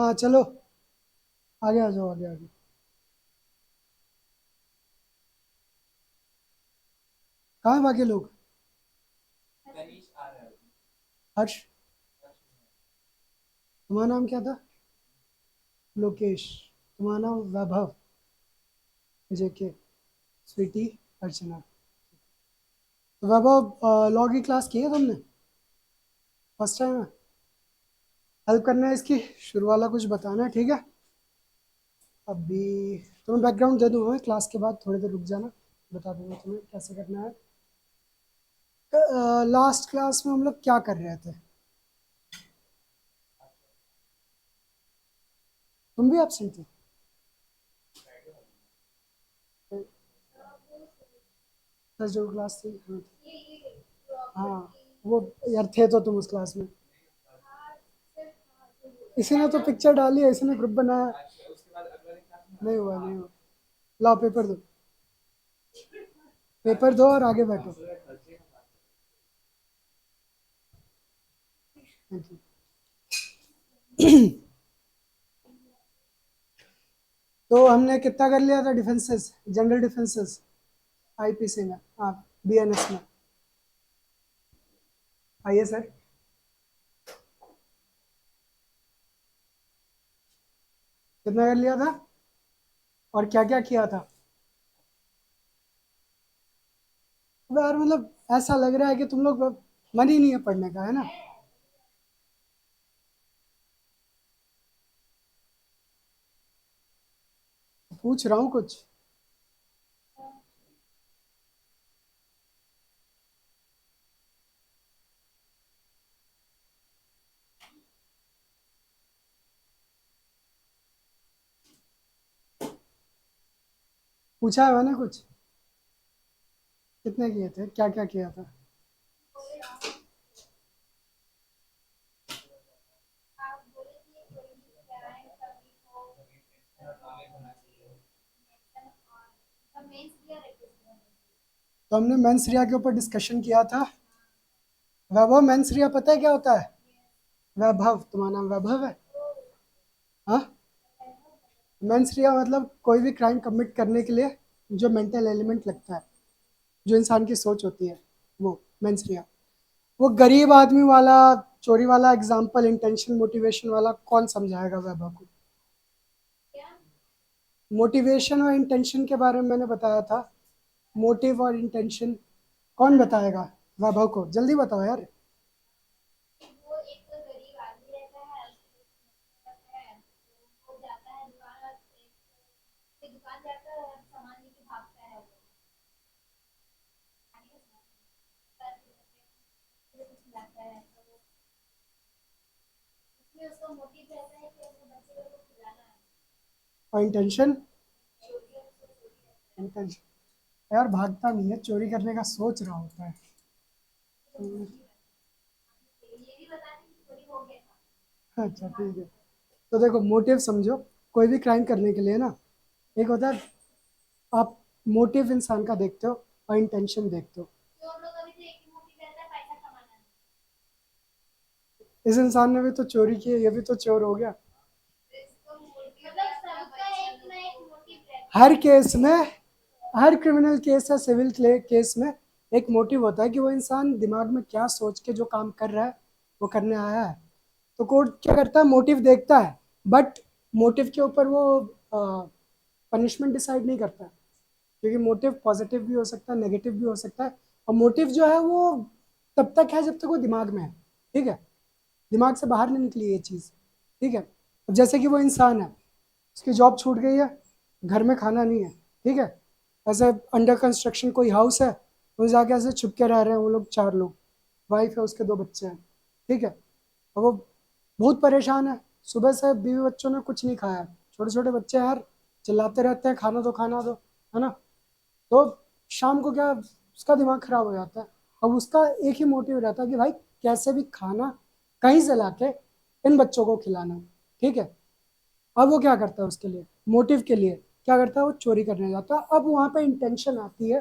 हाँ चलो, आगे आ जाओ, आगे आगे। कहाँ हैं बाकी लोग? हर्ष। तुम्हारा नाम क्या था? लोकेश। तुम्हारा नाम वैभव। जेके। स्वीटी। अर्चना। तो वैभव, लॉ की क्लास की है तुमने? फर्स्ट टाइम है? हेल्प करना है इसकी, शुरू वाला कुछ बताना है, ठीक है? अभी तुम्हें बैकग्राउंड दे दूंगा मैं, क्लास के बाद थोड़ी देर रुक जाना, बता दूंगा तुम्हें कैसे करना है। लास्ट क्लास में हम लोग क्या कर रहे थे? तुम भी एब्सेंट थे? थर्सडे को क्लास थी, हाँ। हाँ, वो यार थे तो तुम उस क्लास में। इसी ने तो पिक्चर डाली है, इसी ने ग्रुप बनाया। नहीं हुआ, नहीं हुआ। लाओ पेपर दो, पेपर दो और आगे बैठो। Thank you. तो हमने कितना कर लिया था डिफेंसेस, जनरल डिफेंसेस? आईपीसी में, हाँ। बीएनएस में। आइए सर। कितना कर लिया था और क्या क्या किया था? अब यार मतलब ऐसा लग रहा है कि तुम लोग मन ही नहीं है पढ़ने का, है ना? पूछ रहा हूँ कुछ। पूछा है मैंने कुछ? कितने किए थे, क्या क्या किया था? तो हमने मेंस रिया के ऊपर डिस्कशन किया था। वैभव, मेंस रिया पता है क्या होता है? वैभव, तुम्हारा नाम वैभव है? हाँ। मेंस रिया मतलब कोई भी क्राइम कमिट करने के लिए जो मेंटल एलिमेंट लगता है, जो इंसान की सोच होती है, वो मेंस रिया। वो गरीब आदमी वाला, चोरी वाला एग्जाम्पल, इंटेंशन मोटिवेशन वाला कौन समझाएगा वैभव को? मोटिवेशन और इंटेंशन के बारे में मैंने बताया था। मोटिव और इंटेंशन कौन बताएगा वैभव को? जल्दी बताओ यार। और इंटेंशन? इंटेंशन यार भागता नहीं है, चोरी करने का सोच रहा होता है। अच्छा ठीक है। तो देखो, मोटिव समझो। कोई भी क्राइम करने के लिए ना, एक होता है, आप मोटिव इंसान का देखते हो और इंटेंशन देखते हो। इस इंसान ने भी तो चोरी की है, ये भी तो चोर हो गया। हर केस में, हर क्रिमिनल केस या सिविल केस में एक मोटिव होता है कि वो इंसान दिमाग में क्या सोच के जो काम कर रहा है, वो करने आया है। तो कोर्ट क्या करता है, मोटिव देखता है, बट मोटिव के ऊपर वो पनिशमेंट डिसाइड नहीं करता है, क्योंकि मोटिव पॉजिटिव भी हो सकता है, नेगेटिव भी हो सकता है। और मोटिव जो है वो तब तक है जब तक वो दिमाग में है, ठीक है? दिमाग से बाहर नहीं निकली ये चीज़, ठीक है? अब जैसे कि वो इंसान है, उसकी जॉब छूट गई है, घर में खाना नहीं है, ठीक है? ऐसे अंडर कंस्ट्रक्शन कोई हाउस है, वो जाके ऐसे छुप के रह रहे हैं वो लोग, चार लोग, वाइफ है, उसके दो बच्चे हैं, ठीक है? और वो बहुत परेशान है, सुबह से बीवी बच्चों ने कुछ नहीं खाया, छोटे छोटे बच्चे हैं यार, चिल्लाते रहते हैं खाना दो खाना दो, है ना? तो शाम को क्या, उसका दिमाग खराब हो जाता है। अब उसका एक ही मोटिव रहता है कि भाई कैसे भी खाना कहीं से लाके इन बच्चों को खिलाना है, ठीक है? अब वो क्या करता है, उसके लिए, मोटिव के लिए क्या करता है, वो चोरी करने जाता है। अब वहां पे इंटेंशन आती है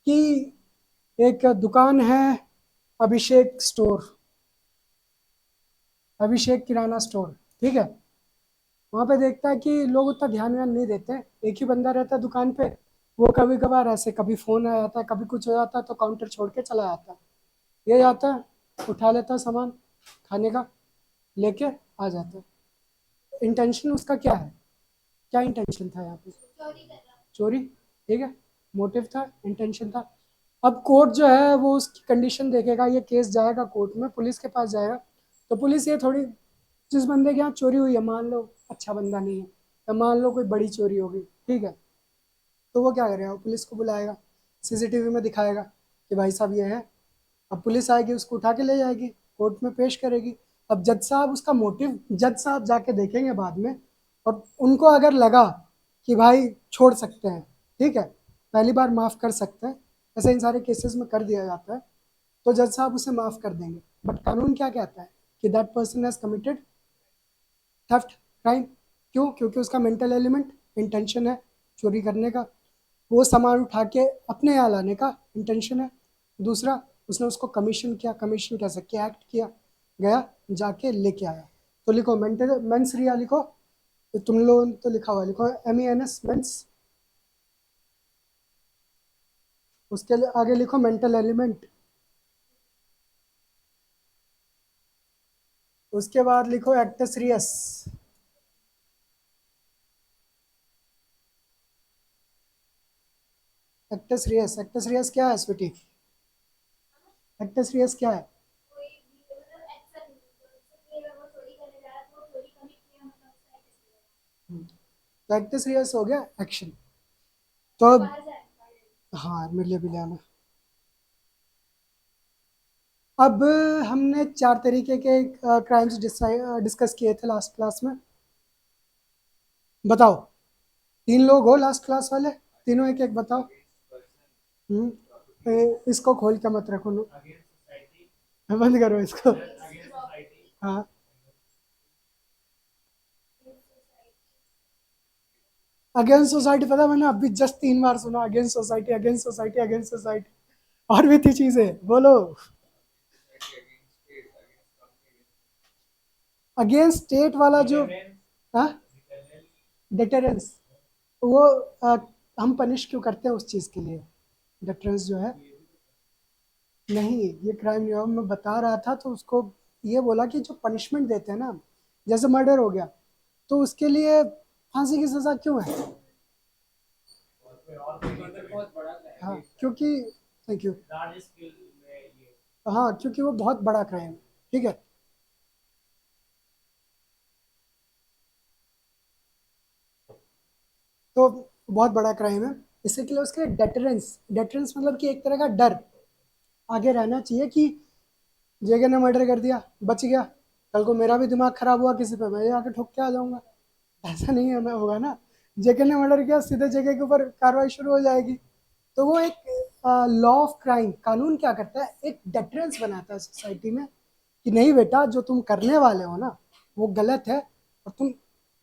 कि एक दुकान है, अभिषेक स्टोर, अभिषेक किराना स्टोर, ठीक है? वहां पे देखता है कि लोग उतना ध्यान व्यान नहीं देते, एक ही बंदा रहता है दुकान पे, वो कभी कभार ऐसे कभी फोन आ जाता है, कभी कुछ हो जाता है तो काउंटर छोड़ के चला जाता है। ये जाता है, उठा लेता है सामान खाने का, लेके आ जाता है। इंटेंशन उसका क्या है, क्या इंटेंशन था यहाँ पे? चोरी, ठीक है, मोटिव था, इंटेंशन था। अब कोर्ट जो है वो उसकी कंडीशन देखेगा, ये केस जाएगा कोर्ट में, पुलिस के पास जाएगा। तो पुलिस ये थोड़ी, जिस बंदे के यहाँ चोरी हुई है, मान लो अच्छा बंदा नहीं है, या मान लो कोई बड़ी चोरी हो गई, ठीक है, तो वो क्या करेगा, वो पुलिस को बुलाएगा, सीसीटीवी में दिखाएगा कि भाई साहब ये है। अब पुलिस आएगी, उसको उठा के ले जाएगी, कोर्ट में पेश करेगी। अब जज साहब उसका मोटिव, जज साहब जाके देखेंगे बाद में, और उनको अगर लगा कि भाई छोड़ सकते हैं, ठीक है, पहली बार माफ़ कर सकते हैं, ऐसे इन सारे केसेस में कर दिया जाता है, तो जज साहब उसे माफ़ कर देंगे। बट कानून क्या कहता है कि that person has committed theft crime. क्यों? क्योंकि उसका मेंटल एलिमेंट, इंटेंशन है चोरी करने का, वो सामान उठा के अपने यहाँ लाने का इंटेंशन है। दूसरा, उसने उसको कमीशन किया, कमीशन कह सकते, एक्ट किया, गया जाके लेके आया। तो लिखो मेंटल मेंस रिया लिखो, तो तुम लोग तो लिखा हुआ, लिखो MENS मेंस, उसके आगे लिखो मेंटल एलिमेंट, उसके बाद लिखो acts Reis. Acts Reis, acts Reis क्या है स्वीटी? एक्टस रियस क्या है? तो एक्टस रियस हो गया एक्शन। तो अब हाँ, मिलिए भी लेना। अब हमने 4 तरीके के क्राइम्स डिस्कस किए थे लास्ट क्लास में। बताओ, 3 लोग हो लास्ट क्लास वाले, तीनों एक एक बताओ। इसको खोल के मत रखो नो, बंद करो इसको। हाँ, अगेंस्ट सोसाइटी पता है, मैंने अभी जस्ट 3 बार सुना, against society, against society, against society. और भी थी चीजें, बोलो। अगेंस्ट स्टेट वाला जो, हाँ, डिटरेंस, वो अ, हम पनिश क्यों करते हैं उस चीज के लिए, डिटरेंस जो है। नहीं, ये क्राइम नहीं हुआ, मैं बता रहा था तो उसको ये बोला कि जो पनिशमेंट देते हैं ना, जैसे मर्डर हो गया, तो उसके लिए फांसी की सजा क्यों है? हाँ क्योंकि, थैंक यू, हाँ क्योंकि वो बहुत बड़ा क्राइम है, ठीक है। तो बहुत बड़ा क्राइम है, इसी के लिए उसके डेटरेंस, डेटरेंस मतलब कि एक तरह का डर आगे रहना चाहिए कि जेके ने मर्डर कर दिया, बच गया, कल को मेरा भी दिमाग खराब हुआ किसी पे, मैं आके ठोक के आ जाऊंगा। ऐसा नहीं है, मैं होगा ना, जेके ने मर्डर किया, सीधे जेके के ऊपर कार्रवाई शुरू हो जाएगी। तो वो एक लॉ ऑफ क्राइम, कानून क्या करता है, एक डेटरेंस बनाता है सोसाइटी में कि नहीं बेटा, जो तुम करने वाले हो ना वो गलत है, और तुम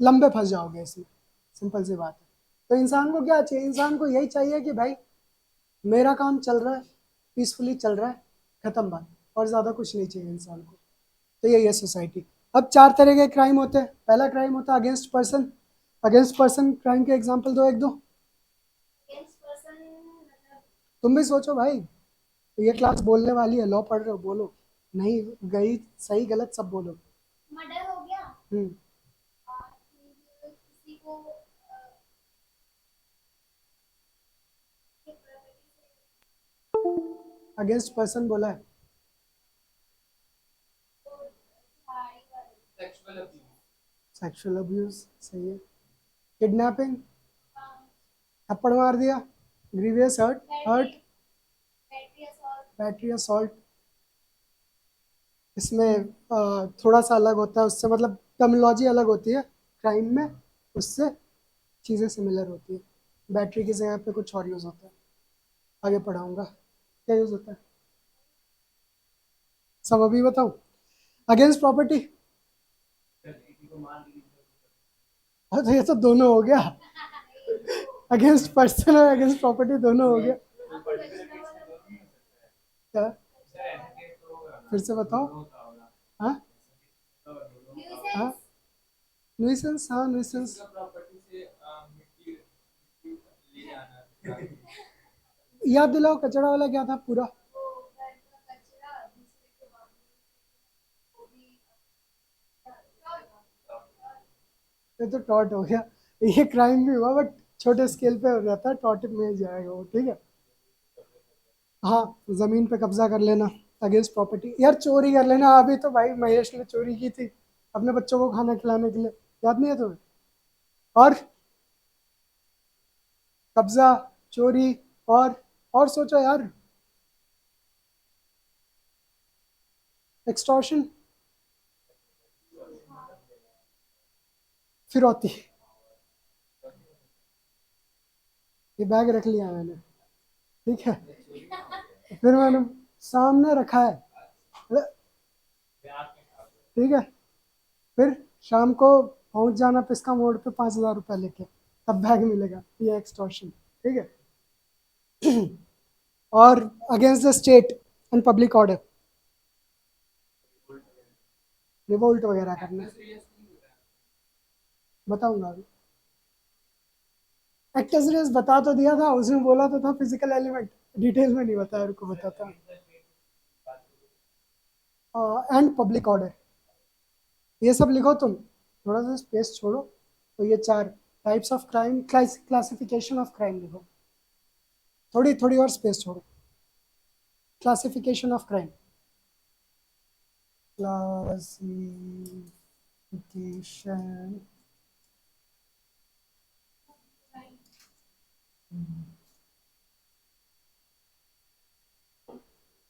लंबे फंस जाओगे इसमें, सिंपल सी बात है। तो इंसान को क्या चाहिए, इंसान को यही चाहिए कि भाई मेरा काम चल रहा है, पीसफुली चल रहा है, खत्म बात, और ज़्यादा कुछ नहीं चाहिए इंसान को। तो यही है सोसाइटी। अब 4 तरह के क्राइम होते हैं। पहला क्राइम होता है against person. Against person crime के एग्जाम्पल दो, एक दो। तुम भी सोचो भाई, ये क्लास बोलने वाली है, लॉ पढ़ रहे हो, बोलो। नहीं गई, सही गलत सब बोलो। मर्डर हो गया। किसी को अगेंस्ट पर्सन बोला है, सेक्सुअल अब्यूज, सही है। किडनैपिंग, थप्पड़ मार दिया, grievous hurt, hurt, battery assault. इसमें थोड़ा सा अलग होता है उससे, मतलब टर्मिनोलॉजी अलग होती है क्राइम में, उससे चीज़ें सिमिलर होती है। बैटरी की जगह पे कुछ और यूज़ होता है, आगे पढ़ाऊंगा क्या यूज़ होता है, सब अभी बताऊँ। अगेंस्ट प्रॉपर्टी, तो ये तो दोनों हो गया, अगेंस्ट पर्सन और अगेंस्ट प्रॉपर्टी दोनों हो गया। क्या? फिर से बताओ। हाँ, हाँ, न्यूसेंस, हाँ न्यूसेंस। याद दिलाओ कचरा वाला क्या था पूरा। ये तो टॉट हो गया। ये क्राइम भी हुआ बट छोटे स्केल पे हो जाता है, टॉट में जाएगा वो, ठीक है। हाँ, जमीन पे कब्जा कर लेना अगेंस्ट प्रॉपर्टी। यार चोरी कर लेना, अभी तो भाई महेश ने चोरी की थी अपने बच्चों को खाना खिलाने के लिए, याद नहीं है तुम्हें। और कब्जा, चोरी, और सोचो यार। एक्सटॉर्शन, फिरौती। ये बैग रख लिया मैंने, ठीक है। फिर मैंने सामने रखा है, ठीक है। फिर शाम को पहुंच जाना पिस्का मोड़ पे 5,000 रुपये लेके, तब बैग मिलेगा। ये एक्सटॉर्शन, ठीक है। और against the state and public order, revolt वगैरह करना। बताऊंगा अभी। एक्सेसरीज बता तो दिया था, उसने बोला तो था फिजिकल एलिमेंट, डिटेल में नहीं बताया, रुको बताता हूँ। एंड पब्लिक ऑर्डर, ये सब लिखो तुम, थोड़ा सा स्पेस छोड़ो। तो ये चार types of crime, classification of crime लिखो, थोड़ी थोड़ी और स्पेस छोड़ो। Classification of crime, classification.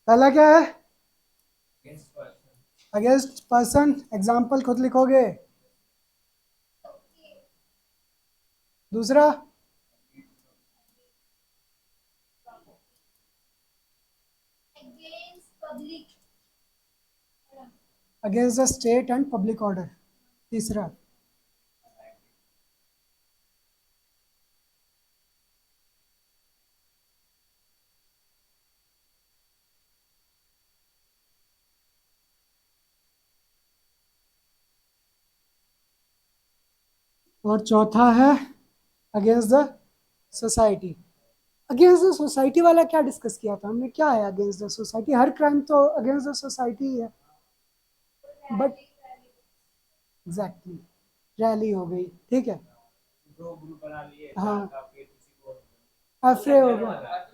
पहला क्या है, अगेंस्ट पर्सन, एग्जाम्पल खुद लिखोगे। दूसरा, against the state and public order. तीसरा, और चौथा है against the society. Against the society वाला क्या डिस्कस किया था हमने, क्या है against the society? Her crime तो अगेंस्ट द सोसाइटी ही है, बट एग्जैक्टली, रैली हो गई, ठीक है। हाँ, एफरे हो गया,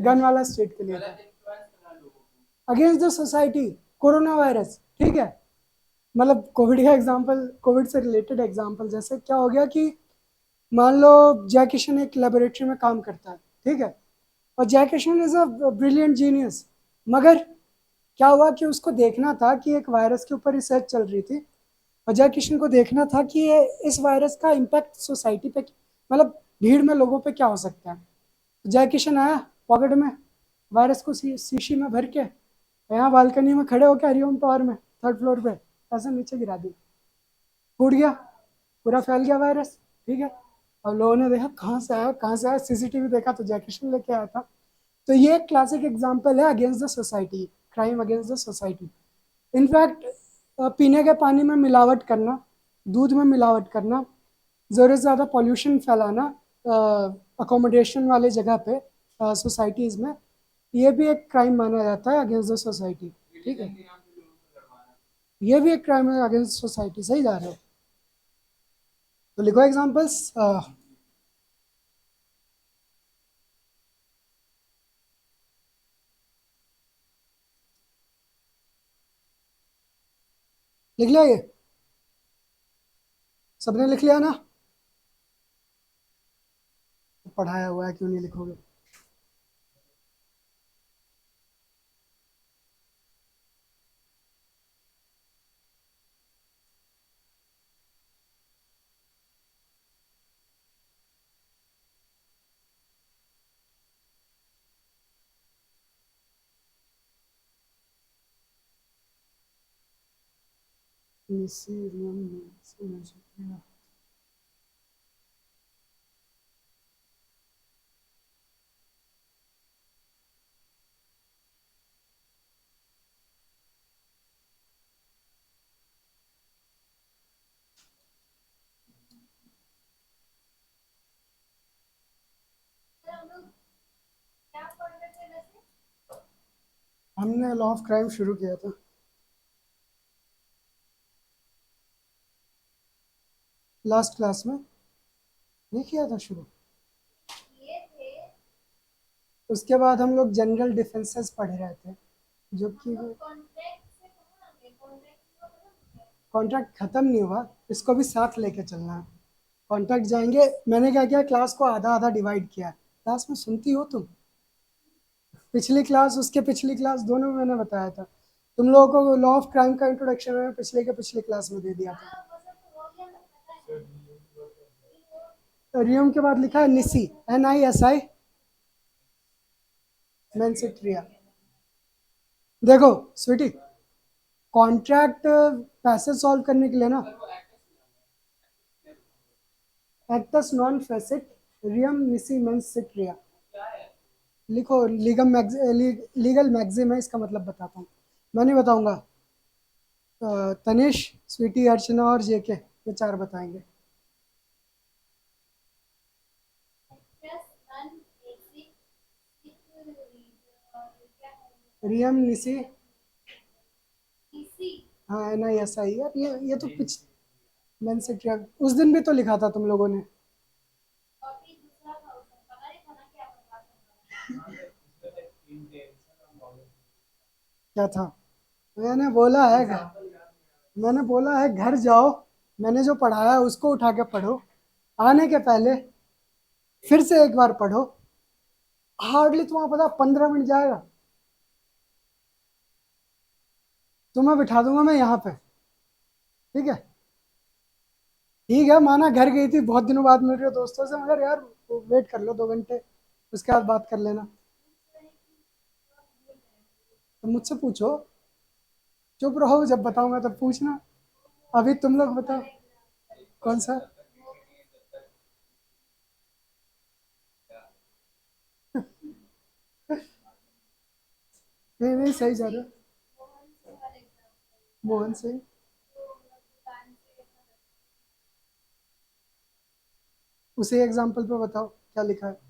गन वाला स्टेट के लिए था। Against the society, corona virus, ठीक है। मतलब कोविड का एग्जांपल, कोविड से रिलेटेड एग्जांपल, जैसे क्या हो गया कि मान लो जय किशन एक लेबोरेटरी में काम करता है, ठीक है। और जय Kishan is a brilliant genius, मगर क्या हुआ कि उसको देखना था कि एक वायरस के ऊपर रिसर्च चल रही थी। अजय किशन को देखना था कि ये इस वायरस का इम्पैक्ट सोसाइटी पे, मतलब भीड़ में लोगों पे क्या हो सकता है। जय किशन आया पॉकेट में वायरस को शीशी में भर के, यहाँ बालकनी में खड़े होकर हरिओम टावर में 3rd फ्लोर पे ऐसे नीचे गिरा दी, फूट गया, पूरा फैल गया वायरस, ठीक है। अब लोगों ने देखा कहाँ से आया, कहाँ से आया, सीसीटीवी देखा तो जय किशन लेके आया था। तो ये एक क्लासिक एग्जाम्पल है against the society, crime against the society. In fact पीने के पानी में मिलावट करना, दूध में मिलावट करना, ज़रूरत से ज़्यादा पॉल्यूशन फैलाना अकोमोडेशन वाले जगह पे, सोसाइटीज़ में, ये भी एक क्राइम माना जाता है अगेंस्ट द सोसाइटी, ठीक है। ये भी एक क्राइम है अगेंस्ट सोसाइटी, सही जा रहे हो। तो लिखो एग्जांपल्स। लिख लिया ये, सबने लिख लिया ना? पढ़ाया हुआ है, क्यों नहीं लिखोगे। हमने लॉ ऑफ क्राइम शुरू किया था लास्ट क्लास में, नहीं किया था शुरू। उसके बाद हम लोग जनरल डिफेंसेस पढ़ रहे थे, जो कि कॉन्ट्रैक्ट खत्म नहीं हुआ, इसको भी साथ लेके चलना है। कॉन्ट्रैक्ट जाएंगे। मैंने क्या किया, क्लास को आधा आधा डिवाइड किया। क्लास में सुनती हो तुम? पिछली क्लास, उसके पिछली क्लास, दोनों में मैंने बताया था। तुम लोगों को लॉ ऑफ क्राइम का इंट्रोडक्शन मैंने पिछले के पिछले क्लास में दे दिया था। रियम के बाद लिखा है निसी, NISI, मैंसिट्रिया। देखो स्वीटी, कॉन्ट्रैक्ट पैसे सॉल्व करने के लिए ना, एक्टस नॉन फेसिट रियम निसी मैंसिट्रिया लिखो। लीगल मैक्सिम है, इसका मतलब बताता हूँ। मैं नहीं बताऊंगा, तनिष, स्वीटी, अर्चना और जेके, ये चार बताएंगे। रियम निसी, हाँ NISI यार, ये तो पिछ मैंसिट्रिया उस दिन भी तो लिखा था तुम लोगों ने। क्या था? मैंने बोला है घर मैंने बोला है घर जाओ, मैंने जो पढ़ाया है उसको उठा के पढ़ो, आने के पहले फिर से एक बार पढ़ो। हार्डली तुम्हारा पता 15 मिनट जाएगा। तुम्हें बिठा दूंगा मैं यहाँ पे, ठीक है? ठीक है, माना घर गई थी, बहुत दिनों बाद मिल रहे हो दोस्तों से, मगर यार वेट कर लो 2 घंटे, उसके बाद बात कर लेना। तो मुझसे पूछो, चुप रहो, जब बताऊंगा तब पूछना। अभी तुम लोग बताओ कौन सा। नहीं नहीं, सही जा रहे हो। मोहन सिंह, उसी एग्जाम्पल पे बताओ क्या लिखा है।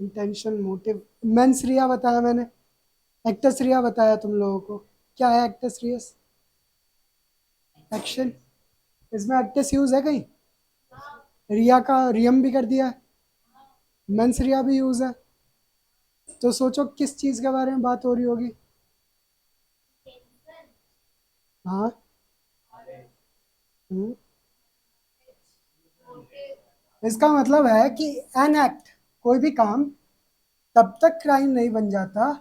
इंटेंशन, मोटिव, मेंस रिया बताया मैंने, एक्टस रिया बताया तुम लोगों को। क्या है एक्टस रियस? एक्शन। इसमें एक्टस यूज है कहीं? रिया का रियम भी कर दिया है, मेंस रिया भी यूज है। तो सोचो किस चीज के बारे में बात हो रही होगी। हाँ। हम्म। इसका मतलब है कि एन एक्ट, कोई भी काम तब तक क्राइम नहीं बन जाता,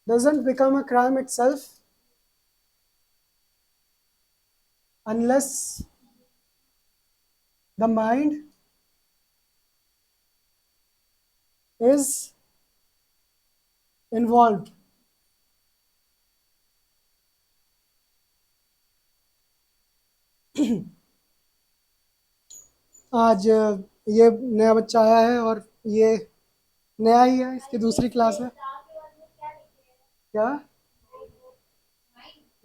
doesn't become a crime itself unless the mind is involved. आज ये नया बच्चा आया है, और ये नया ही है, इसकी दूसरी क्लास है। क्या?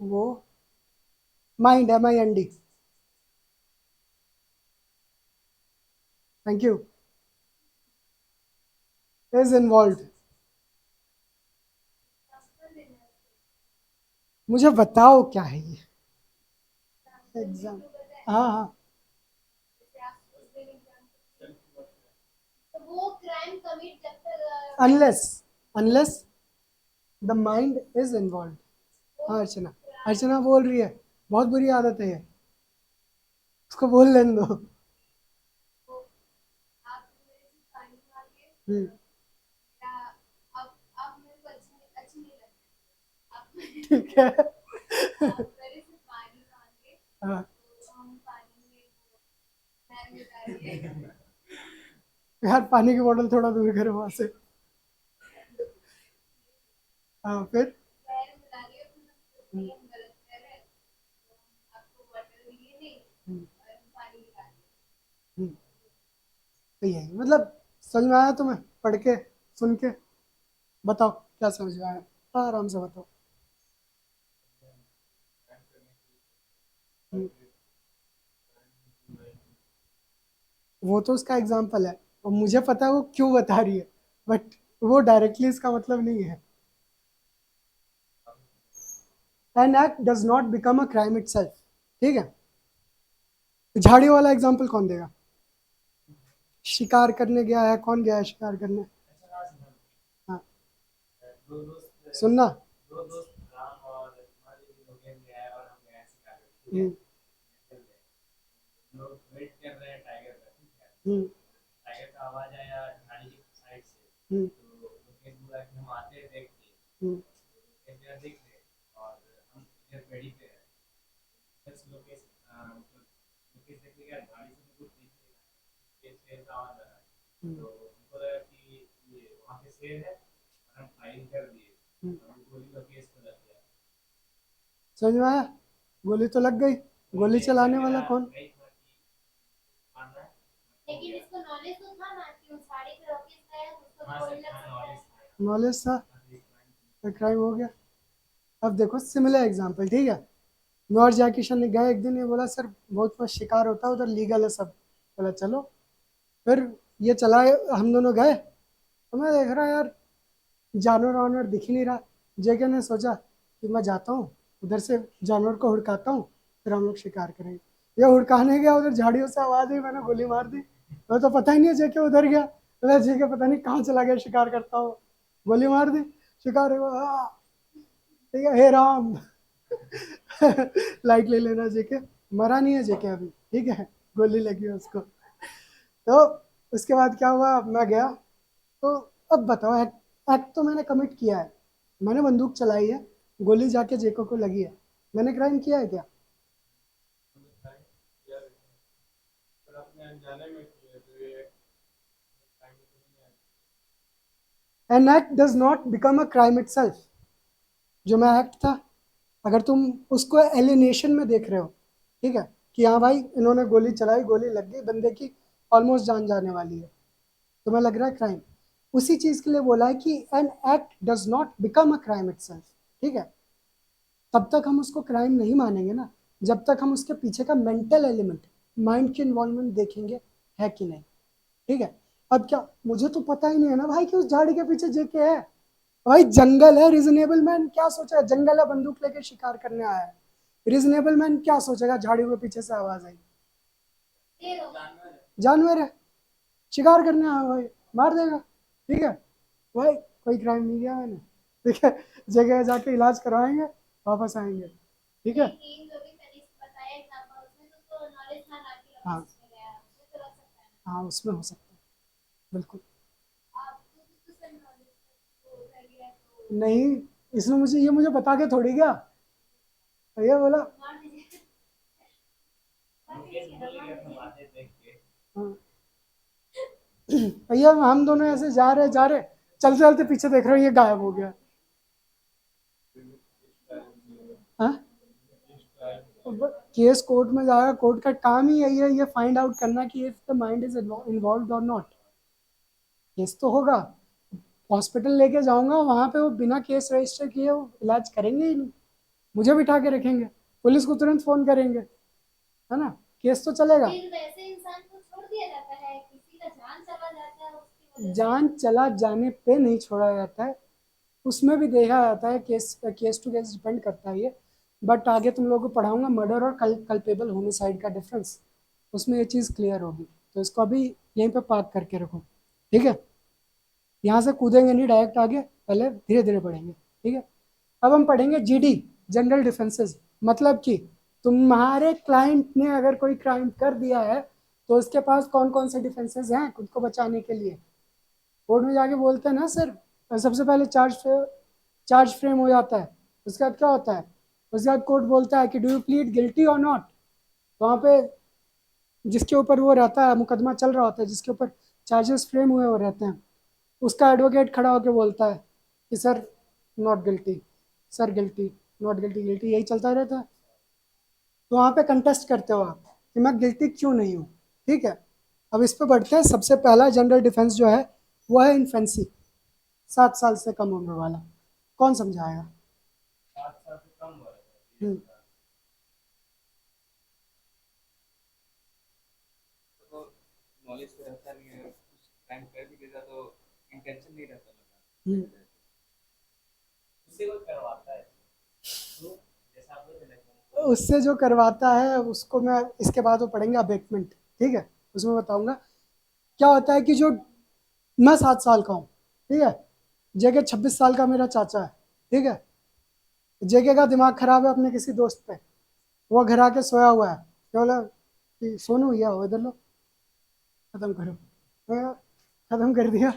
वो mind, MIND। Thank you. Is involve. मुझे बताओ क्या है ये एग्जाम। हाँ हाँ। Unless unless the mind is involve. हाँ अर्चना, अर्चना बोल रही है, बहुत बुरी आदत है ये, उसको बोल लेने दो। हम्म, ठीक है। हाँ यार, पानी की बोतल थोड़ा दूर करो वहां से। हाँ फिर। हम्म, हम्म, हम्म। तो यही मतलब, समझ में आया तुम्हें पढ़ के, सुन के? बताओ। क्या समझ में आया? हाँ, आराम से बताओ। हम्म, वो तो उसका एग्जाम्पल है, और मुझे पता है वो क्यों बता रही है, बट वो डायरेक्टली इसका मतलब नहीं है। An act does not become a crime itself. ठीक है, झाड़ी वाला एग्जाम्पल कौन देगा? शिकार करने गया है, कौन गया है शिकार करने? हाँ, सुनना। हम्म, हम्म, हम्म, हम्म, हम्म, हम्म। समझ में आया? गोली तो लग गई, गोली चलाने वाला कौन? लेकिन इसको नॉलेज तो था ना कि उस गाड़ी पे रॉकेट गया तो उसको गोली लग सकता है। नॉलेज था तो क्राइम हो गया। अब देखो सिमिलर एग्जांपल, ठीक है। मैं और जय किशन ने गए एक दिन, ये बोला सर बहुत मस्त शिकार होता है उधर, लीगल है सब। बोला चलो। फिर ये चला, हम दोनों गए, तो मैं देख रहा यार जानवर वानवर दिख ही नहीं रहा। जेके ने सोचा कि मैं जाता हूँ उधर से, जानवर को हुड़काता हूँ, फिर हम लोग शिकार करेंगे। ये हुड़काने गया, उधर झाड़ियों से आवाज आई, मैंने गोली मार दी। मैं तो पता ही नहीं है जेके उधर गया, बोला जेके पता नहीं कहाँ चला गया शिकार करता हो, गोली मार दी। शिकार हुआ, ठीक है, हे राम। लाइट ले लेना जेके, मरा नहीं है जेके अभी, ठीक है, गोली लगी है उसको। तो उसके बाद क्या हुआ, मैं गया। तो अब बताओ, एक्ट तो मैंने कमिट किया है, मैंने बंदूक चलाई है, गोली जाके जेको को लगी है, मैंने क्राइम किया है क्या? An act does not become a crime itself. जो मैं एक्ट था, अगर तुम उसको एलिनेशन में देख रहे हो, ठीक है, कि हाँ भाई इन्होंने गोली चलाई, गोली लग गई बंदे की, ऑलमोस्ट जान जाने वाली है, तुम्हें लग रहा है क्राइम, उसी चीज के लिए बोला है कि an act does not become a crime itself. ठीक है, तब तक हम उसको क्राइम नहीं मानेंगे ना, जब तक हम उसके पीछे का मेंटल एलिमेंट, माइंड की इन्वॉल्वमेंट देखेंगे है कि नहीं। ठीक है, अब क्या, मुझे तो पता ही नहीं है ना भाई कि उस झाड़ी के पीछे जेके है। भाई जंगल है, रिजनेबल मैन क्या सोचा है, जंगल है बंदूक लेके शिकार करने आया है, रिजनेबल मैन क्या सोचेगा झाड़ियों के पीछे से आवाज आई, जानवर है, शिकार करने आया भाई, मार देगा। ठीक है भाई, कोई क्राइम नहीं किया मैंने। ठीक है, जगह जाके इलाज करवाएंगे, वापस आएंगे। ठीक है। हाँ, हाँ उसमें हो सकता है, बिल्कुल। नहीं, इसने मुझे, ये मुझे बता के थोड़ी गया, भैया बोला। हाँ, भैया हम दोनों ऐसे जा रहे, चलते चलते पीछे देख रहे हो ये गायब हो गया। हाँ, केस कोर्ट में जाएगा, कोर्ट का काम ही यही है, ये फाइंड आउट करना कि if the mind is involve और नॉट। केस तो होगा, हॉस्पिटल लेके जाऊंगा, वहां पे वो बिना केस रजिस्टर किए वो इलाज करेंगे ही नहीं, मुझे बिठा के रखेंगे, पुलिस को तुरंत फोन करेंगे, है ना, केस तो चलेगा। फिर वैसे इंसान को छोड़ दिया जाता है, किसी का जान चला जाता है उसकी वजह से। जान चला जाने पे नहीं छोड़ा जाता है, उसमें भी देखा जाता है, case case to case depend करता है ये। बट आगे तुम लोगों को पढ़ाऊंगा मर्डर और कल्पेबल होमिसाइड का डिफरेंस, उसमें ये चीज़ क्लियर होगी, तो इसको अभी यहीं पे पार्क करके रखो। ठीक है, यहाँ से कूदेंगे नहीं डायरेक्ट आगे, पहले धीरे धीरे पढ़ेंगे। ठीक है, अब हम पढ़ेंगे जीडी, जनरल डिफेंसेस। मतलब कि तुम्हारे क्लाइंट ने अगर कोई क्राइम कर दिया है, तो उसके पास कौन कौन से डिफेंसेस हैं खुद को बचाने के लिए। कोर्ट में जाके बोलते हैं ना सर, सबसे पहले चार्ज फ्रेम हो जाता है, उसके बाद क्या होता है, उसके बाद कोर्ट बोलता है कि डू यू प्लीड गिल्टी और नॉट। वहाँ पे जिसके ऊपर वो रहता है, मुकदमा चल रहा होता है, जिसके ऊपर चार्जेस फ्रेम हुए हो रहते हैं, उसका एडवोकेट खड़ा होकर बोलता है कि sir not guilty, sir guilty, not guilty, guilty, यही चलता रहता है। तो वहाँ पे कंटेस्ट करते हो आप कि मैं गिल्टी क्यों नहीं हूँ। ठीक है, अब इस पे बढ़ते हैं। सबसे पहला जनरल डिफेंस जो है वो है इन्फेंसी। 7 साल से कम उम्र वाला, कौन समझाएगा? 7 साल से कम हो रहा है ये हम्म, बता। तो नॉलेज तो रहता नहीं है, कुछ टाइम कर भी देता तो इंटेंशन नहीं रहता हम्म। लगा। उससे कोई करवाता है तो जैसा आप लोग लगे। उससे जो करवाता है उसको मैं इसके बाद वो पढ़ेंगे अबेटमेंट, ठीक है, उसमें बताऊंगा क्या होता है कि जो मैं 7 साल का हूँ, ठीक है, जगह 26 साल का मेरा चाचा है, ठीक है, जेके का दिमाग खराब है अपने किसी दोस्त पे, वो घर आके सोया हुआ है, क्या बोला कि सोनू भैया हो इधर लो, खत्म करो। मैं खत्म कर दिया।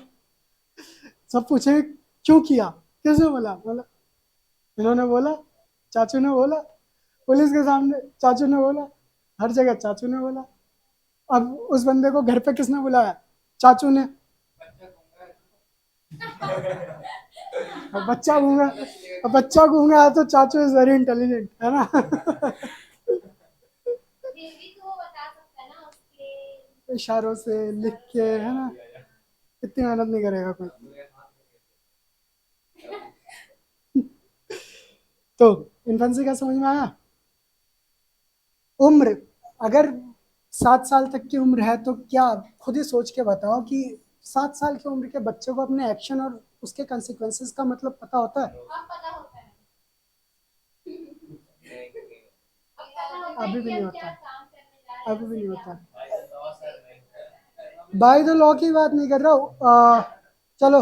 सब पूछे क्यों किया, कैसे बोला, बोला इन्होंने बोला, चाचू ने बोला, पुलिस के सामने चाचू ने बोला, हर जगह चाचू ने बोला। अब उस बंदे को घर पे किसने बुलाया? चाचू ने। बच्चा गूंगा अब बच्चा गूंगा, अब बच्चा गूंगा है तो चाचू इज वेरी इंटेलिजेंट, है ना? फिर भी तो वो बता सकता है ना उसके इशारों से लिख के, है ना, इतनी मेहनत नहीं करेगा कोई। तो इन्फेंसी का समझ में आया? उम्र, अगर 7 साल तक की उम्र है तो क्या, खुद ही सोच के बताओ कि 7 साल की उम्र के बच्चे को अपने एक्शन और उसके कंसिक्वेंसेस का मतलब पता होता है? अब पता होता है। अभी भी नहीं होता है, अभी भी नहीं होता है। भाई तो 9 साल नहीं। बाय द लॉ की बात नहीं कर रहा हूँ, चलो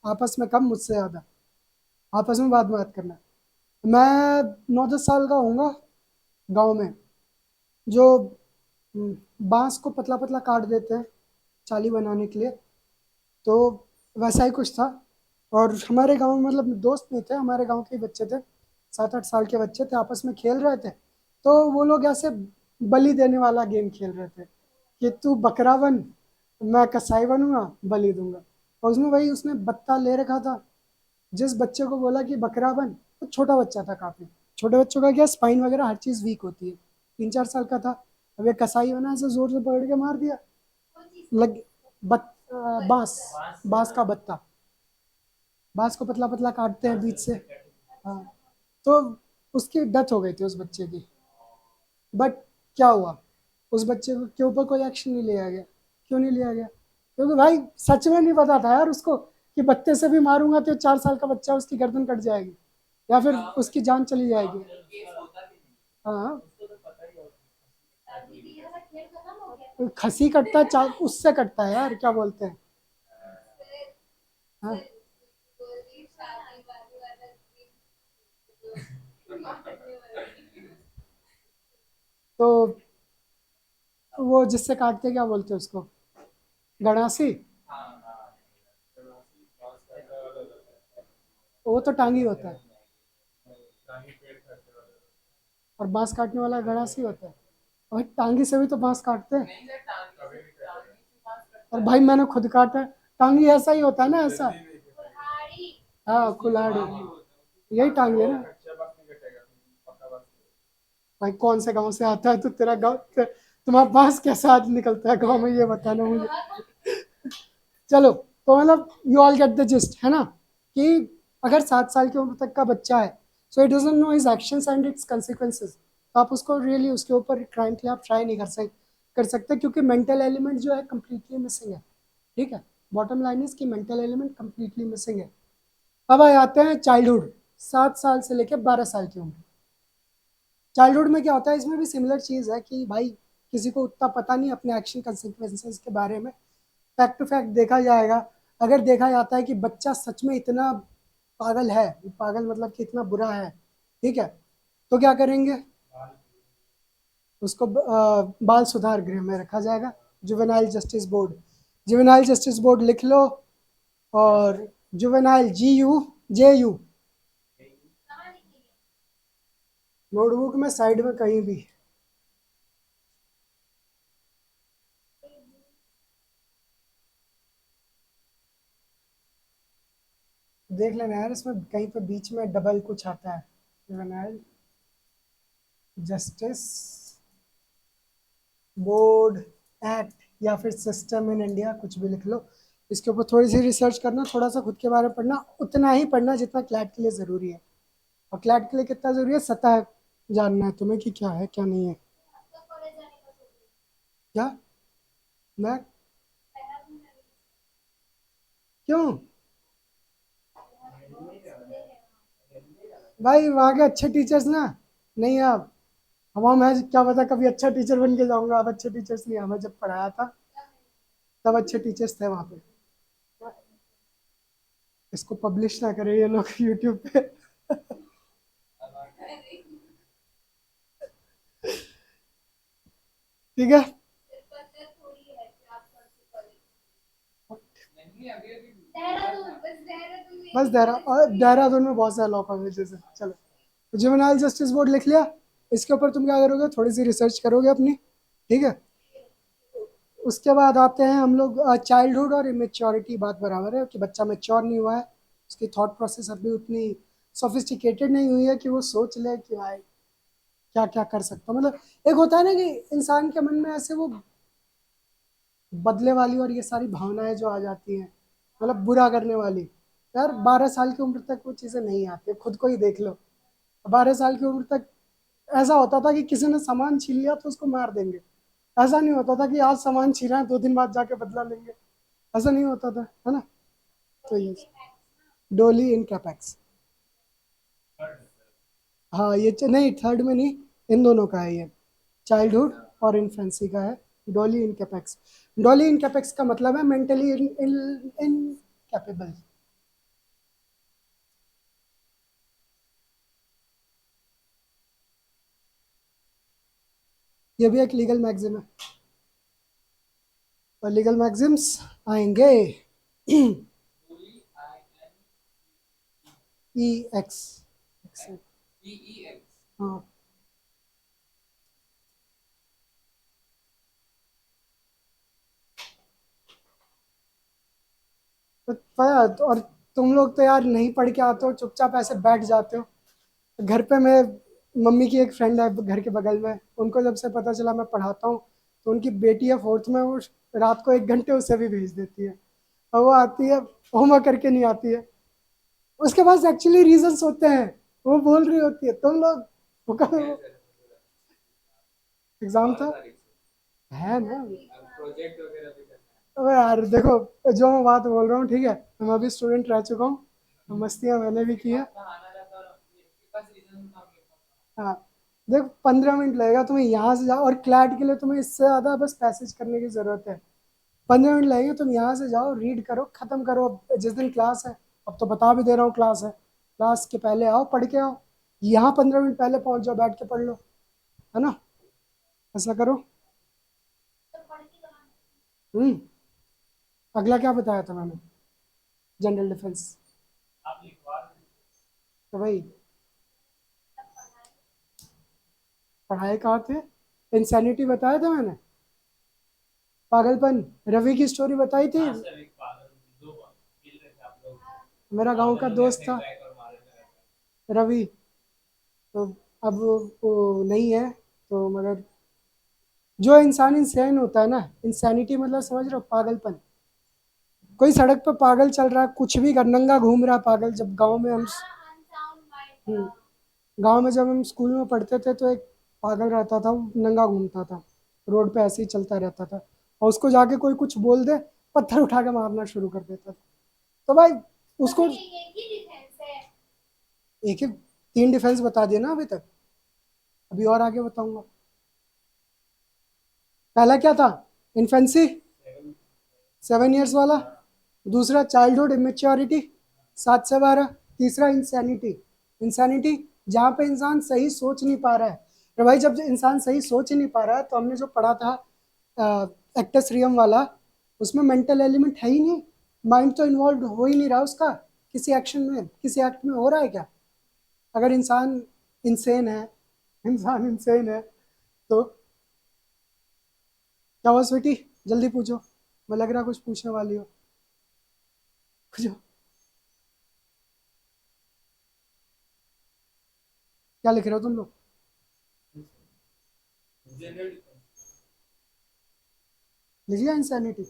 आपस में कम, मुझसे ज़्यादा आपस में बात करना। मैं 9-10 साल का होऊंगा, गांव में जो बांस को पतला पतला काट देते हैं चाली बनाने के लिए, तो वैसा ही कुछ था। और हमारे गांव में मतलब दोस्त नहीं थे, हमारे गांव के ही बच्चे थे, 7-8 साल के बच्चे थे, आपस में खेल रहे थे। तो वो लोग ऐसे बलि देने वाला गेम खेल रहे थे कि तू बकरा बन, मैं कसाई बनूंगा, बलि दूंगा। और उसमें वही उसने बत्ता ले रखा था। जिस बच्चे को बोला कि बकरा बन, तो छोटा बच्चा था काफी, छोटे बच्चों का क्या स्पाइन वगैरह हर चीज वीक होती है, 3-4 साल का था। अब ये कसाई बना, ऐसे जोर से पकड़ के मार दिया, लग बांस, बांस का बत्ता, बांस को पतला पतला काटते हैं बीच से। हाँ, तो उसकी डेथ हो गई थी उस बच्चे की। बट क्या हुआ, उस बच्चे के ऊपर कोई एक्शन नहीं लिया गया। क्यों नहीं लिया गया? क्योंकि भाई सच में नहीं पता था यार उसको कि बत्ते से भी मारूंगा तो 4 साल का बच्चा उसकी गर्दन कट जाएगी या फिर उसकी जान चली जाएगी। हाँ, खसी कटता है, उससे कटता है यार, क्या बोलते हैं। हाँ, तो वो जिससे काटते क्या बोलते हैं उसको, गणासी। वो तो टांगी होता है, और बांस काटने वाला गणासी होता है। और टांगी से भी तो बांस काटते हैं। और भाई मैंने खुद काटा है। टांगी ऐसा ही होता है ना, ऐसा। हाँ, कुल्हाड़ी, यही टांगी है ना। भाई कौन से गांव से आता है तो तेरा गांव तुम्हारा बांस कैसा आज निकलता है गांव में, ये बताना मुझे। चलो, तो मतलब you all get the gist, है ना, कि अगर 7 साल की उम्र तक का बच्चा है, so it doesn't know his actions and it's consequences, तो आप उसको रियली उसके ऊपर क्राइम के लिए आप ट्राई नहीं कर सकते, क्योंकि मेंटल एलिमेंट जो है कंप्लीटली मिसिंग है, ठीक है। बॉटम लाइन इज कि मेंटल एलिमेंट कंप्लीटली मिसिंग है। अब आते हैं चाइल्डहुड, 7 साल से लेकर 12 साल की उम्र। चाइल्डहुड में क्या होता है, इसमें भी सिमिलर चीज़ है कि भाई किसी को उतना पता नहीं अपने एक्शन कंसिक्वेंसेस के बारे में। फैक्ट टू फैक्ट देखा जाएगा, अगर देखा जाता है कि बच्चा सच में इतना पागल है, पागल मतलब कि इतना बुरा है, ठीक है, तो क्या करेंगे, उसको बाल सुधार गृह में रखा जाएगा, juvenile justice board. Juvenile justice board लिख लो, और जुवेनाइल JU नोटबुक में साइड में कहीं भी देख लेना यार, इसमें कहीं पे बीच में डबल कुछ आता है, जुवेनाइल जस्टिस बोर्ड एक्ट या फिर सिस्टम इन इंडिया, कुछ भी लिख लो। इसके ऊपर थोड़ी सी रिसर्च करना, थोड़ा सा खुद के बारे में पढ़ना, उतना ही पढ़ना जितना क्लैट के लिए ज़रूरी है। और क्लैट के लिए कितना ज़रूरी है, सतह जानना है तुम्हें कि क्या है क्या नहीं है। क्या? मैं? क्यों? भाई वहाँ के अच्छे टीचर्स ना, नहीं आप, हवा मैं क्या पता कभी अच्छा टीचर बन के जाऊंगा। अब अच्छे टीचर्स नहीं, हमें जब पढ़ाया था तब अच्छे टीचर्स थे वहाँ पे। इसको पब्लिश ना करें ये लोग यूट्यूब पे। ठीक है। नहीं अभी अभी बस देहरादून में बहुत सारे लॉ कॉलेजेस है। चलो, तो जुवेनाइल जस्टिस बोर्ड लिख लिया। इसके ऊपर तुम क्या करोगे, थोड़ी सी रिसर्च करोगे अपनी। ठीक है। उसके बाद आते हैं हम लोग चाइल्डहुड और इमेच्योरिटी। बात बराबर है कि बच्चा मेच्योर नहीं हुआ है, उसकी थॉट प्रोसेस अभी उतनी सोफिस्टिकेटेड नहीं हुई है कि वो सोच ले कि भाई क्या क्या कर सकता हूँ। मतलब एक होता है ना कि इंसान के मन में ऐसे वो बदले वाली और ये सारी भावनाएं जो आ जाती हैं, मतलब बुरा करने वाली। यार 12 साल की उम्र तक वो चीज़ें नहीं आती, खुद को ही देख लो। 12 साल की उम्र तक ऐसा होता था कि किसी ने सामान छीन लिया तो उसको मार देंगे। ऐसा नहीं होता था कि आज सामान छीना है 2 दिन बाद जाके बदला लेंगे। ऐसा नहीं होता था, है ना। तो ये डोली इन कैपेक्स। हाँ ये नहीं, थर्ड में नहीं, इन दोनों का है ये, चाइल्डहुड और इन्फेंसी का है। डोली इन कैपेक्स। डोली इन कैपेक्स का मतलब है मेंटली इनकैपेबल। ये भी एक लीगल मैगजिम है। और लीगल मैगजिम्स आएंगे Only I E x. N EEX. हाँ। तो और तुम लोग तो यार नहीं पढ़ के आते हो, चुपचाप ऐसे बैठ जाते हो। घर पे मैं, मम्मी की एक फ्रेंड है घर के बगल में, उनको जब से पता चला मैं पढ़ाता हूँ, तो उनकी बेटी है फोर्थ में, वो रात को 1 घंटे उसे भी भेज देती है। और वो आती है, होमवर्क करके नहीं आती है। उसके पास एक्चुअली रीजंस होते हैं, वो बोल रही होती है तुम लोग, Yes, yes. एग्जाम 12 था, तारीख से है ना। अब प्रोजेक्ट वगैरह भी करना है। अबे यार देखो, जो मैं बात बोल रहा हूँ, ठीक है, मैं अभी स्टूडेंट रह चुका हूँ, तो मस्तियाँ मैंने भी की आपके है। पास ना आना रहता और आपके पास रीजन था आपके पास। हाँ, देखो 15 मिनट लगेगा तुम्हें यहाँ से जाओ, और क्लैट के लिए तुम्हें इससे ज़्यादा बस पैसेज करने की ज़रूरत है। 15 मिनट लगेंगे, तुम यहाँ से जाओ, रीड करो, ख़त्म करो। जिस दिन क्लास है, अब तो बता भी दे रहा हूँ क्लास है, क्लास के पहले आओ, पढ़ के आओ। यहाँ 15 मिनट पहले पहुँच जाओ, बैठ के पढ़ लो, है ना। ऐसा करो। हम्म। अगला क्या बताया था मैंने, जनरल डिफेंस। आप लिखवा दो। तो भाई पढ़ाई कहाँ थे, इंसैनिटी बताया था मैंने, पागलपन, रवि की स्टोरी बताई थी। हाँ सर एक पागल दो मिल रहे थे आप लोग। मेरा गांव का पागल हो गया दोस्त फेंक था बैग और मारे थे। रवि। तो अब वो नहीं है, तो मगर जो इंसान इंसान होता है ना, इंसैनिटी मतलब समझ रहे हो, पागलपन। कोई सड़क पे पागल चल रहा है, कुछ भी कर, नंगा घूम रहा है पागल। जब गांव में हम, हम्म, गांव में जब हम स्कूल में पढ़ते थे तो एक पागल रहता था, वो नंगा घूमता था, रोड पे ऐसे ही चलता रहता था, और उसको जाके कोई कुछ बोल दे, पत्थर उठा के मारना शुरू कर देता था। तो भाई उसको एक ही 3 डिफेंस बता दिया ना अभी तक, अभी और आगे बताऊंगा। पहला क्या था, इन्फेंसी, 7 इयर्स वाला। दूसरा चाइल्डहुड इमेच्योरिटी, 7 से 12। तीसरा इंसैनिटी। इंसैनिटी जहाँ पे इंसान सही सोच नहीं पा रहा है। तो भाई जब इंसान सही सोच ही नहीं पा रहा है, तो हमने जो पढ़ा था एक्टस रियम वाला, उसमें मेंटल एलिमेंट है ही नहीं, माइंड तो इन्वॉल्व हो ही नहीं रहा उसका किसी एक्शन में, किसी एक्ट में हो रहा है क्या। अगर इंसान इंसेन है, इंसान इंसेन है, तो क्या हुआ स्वीटी, जल्दी पूछो, मैं लग रहा कुछ पूछने वाली हो, पूछो। क्या लिख रहे हो तुम लोग, जनरल लिख लिया इंसैनिटी।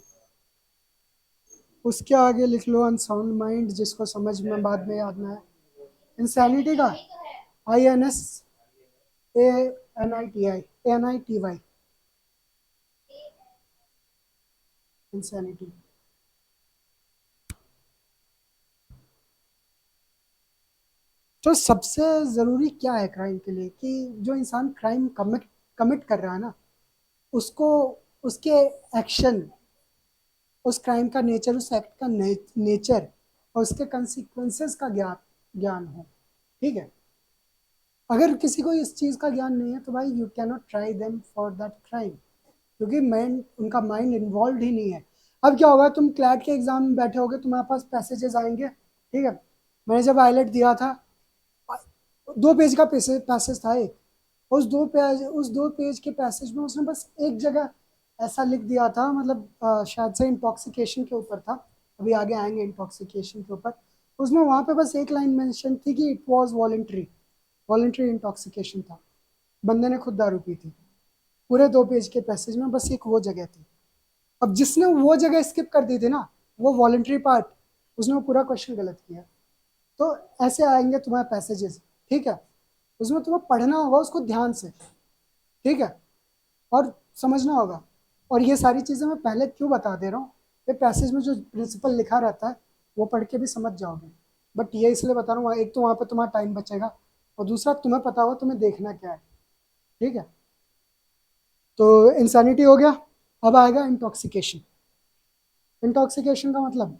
उसके आगे लिख लो अनसाउंड माइंड, जिसको समझ में बाद में याद ना है। इंसैनिटी का INSANITI इंसैनिटी। तो सबसे ज़रूरी क्या है क्राइम के लिए, कि जो इंसान क्राइम कमिट कमिट कर रहा है ना, उसको उसके एक्शन, उस क्राइम का नेचर, उस एक्ट का नेचर और उसके कंसिक्वेंसेस का ज्ञान ज्ञान हो। ठीक है। अगर किसी को इस चीज़ का ज्ञान नहीं है तो भाई you can not try them for that crime, क्योंकि माइंड, उनका माइंड इन्वॉल्व ही नहीं है। अब क्या होगा, तुम क्लैट के एग्जाम में बैठे होगे, तुम्हारे पास पैसेजेस आएंगे। ठीक है। मैंने जब आईलेट दिया था, 2 पेज का पैसेज था एक। उस 2 पेज के पैसेज में उसने बस एक जगह ऐसा लिख दिया था, मतलब शायद से इंटॉक्सिकेशन के ऊपर था, अभी आगे आएंगे इंटॉक्सिकेशन के ऊपर। उसमें वहां पे बस एक लाइन मेंशन थी कि it was voluntary, voluntary intoxication था, बंदे ने खुद दारू पी थी। पूरे 2 पेज के पैसेज में बस एक वो जगह थी। अब जिसने वो जगह स्किप कर दी थी ना, वो वॉलेंट्री पार्ट, उसने वो पूरा क्वेश्चन गलत किया। तो ऐसे आएंगे तुम्हारे पैसेजेस। ठीक है। उसमें तुम्हें पढ़ना होगा उसको ध्यान से। ठीक है। और समझना होगा। और ये सारी चीज़ें मैं पहले क्यों बता दे रहा हूँ, ये पैसेज में जो प्रिंसिपल लिखा रहता है वो पढ़ के भी समझ जाओगे। बट ये इसलिए बता रहा हूँ, एक तो वहाँ पे तुम्हारा टाइम बचेगा, और दूसरा तुम्हें पता होगा तुम्हें देखना क्या है। ठीक है। तो इंसानिटी हो गया। अब आएगा इंटॉक्सिकेशन। इंटॉक्सिकेशन का मतलब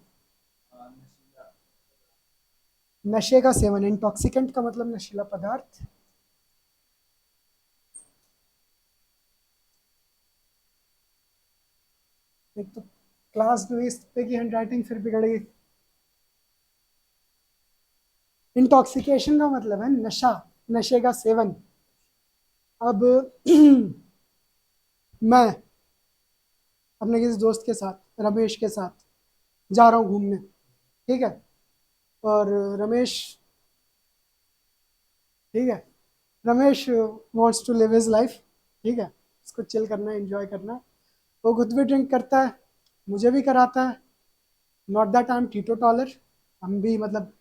नशे का सेवन, इंटॉक्सिकेंट का मतलब नशीला पदार्थ। एक तो क्लास में इस पे की हैंडराइटिंग फिर बिगड़ गई। इंटॉक्सिकेशन का मतलब है नशा, नशे का सेवन। अब मैं अपने किसी दोस्त के साथ, रमेश के साथ जा रहा हूँ घूमने। ठीक है। और रमेश, ठीक है, Ramesh wants to live his life. ठीक है। उसको चिल करना है, एंजॉय करना है। वो खुद भी ड्रिंक करता है, मुझे भी कराता है। Not that I am टीटो taller, हम भी मतलब।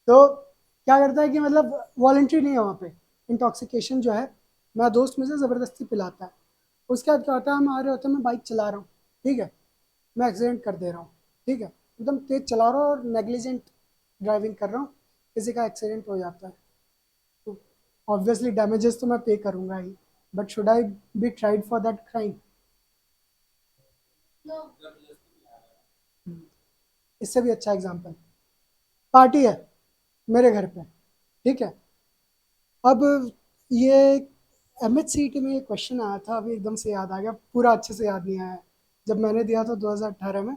तो क्या करता है कि मतलब वॉलेंट्री नहीं है वहाँ पे, इंटॉक्सिकेशन जो है, मेरा दोस्त मुझे ज़बरदस्ती पिलाता है। उसके बाद क्या होता है, हम आ रहे होते हैं, मैं बाइक चला रहा हूँ। ठीक है। मैं एक्सीडेंट कर दे रहा हूँ। ठीक है। एकदम तेज चला रहा हूँ और नेग्लिजेंट ड्राइविंग कर रहा हूँ, किसी का एक्सीडेंट हो जाता है। तो ऑब्वियसली डैमेजेस तो मैं पे करूंगा ही, but should I be tried for that crime? इससे भी अच्छा एग्जांपल, पार्टी है मेरे घर पे। ठीक है। अब ये MHCT में ये क्वेश्चन आया था, अभी एकदम से याद आ गया, पूरा अच्छे से याद नहीं आया। जब मैंने दिया था 2018 में,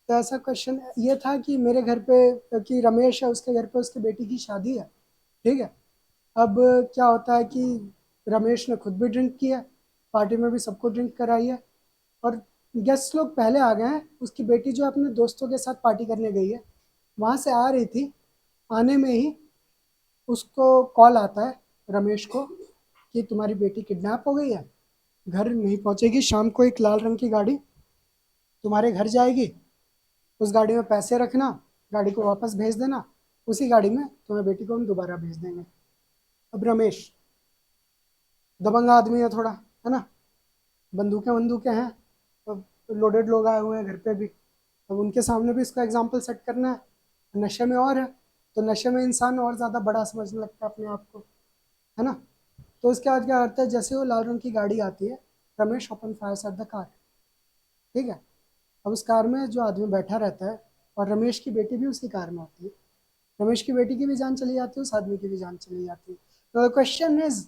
तो ऐसा क्वेश्चन ये था कि मेरे घर पे, कि रमेश है, उसके घर पे उसकी बेटी की शादी है। ठीक है। अब क्या होता है कि रमेश ने खुद भी ड्रिंक किया, पार्टी में भी सबको ड्रिंक कराई है, और गेस्ट लोग पहले आ गए हैं। उसकी बेटी जो अपने दोस्तों के साथ पार्टी करने गई है, वहाँ से आ रही थी, आने में ही उसको कॉल आता है, रमेश को, कि तुम्हारी बेटी किडनैप हो गई है, घर नहीं पहुंचेगी, शाम को एक लाल रंग की गाड़ी तुम्हारे घर जाएगी, उस गाड़ी में पैसे रखना, गाड़ी को वापस भेज देना, उसी गाड़ी में तुम्हारी बेटी को हम दोबारा भेज देंगे। अब रमेश दबंग आदमी है थोड़ा, है ना, बंदूकें बंदूकें हैं, अब लोडेड लोग आए हुए हैं घर पे भी, अब उनके सामने भी इसका एग्जाम्पल सेट करना है। नशे में और है, तो नशे में इंसान और ज़्यादा बड़ा समझने लगता है अपने आप को, है ना। तो उसके बाद क्या करता है, जैसे वो लाल रंग की गाड़ी आती है, Ramesh open fires at the car. ठीक है। अब उस कार में जो आदमी बैठा रहता है, और रमेश की बेटी भी उसी कार में होती है, रमेश की बेटी की भी जान चली जाती है, उस आदमी की भी जान चली जाती है। तो द क्वेश्चन इज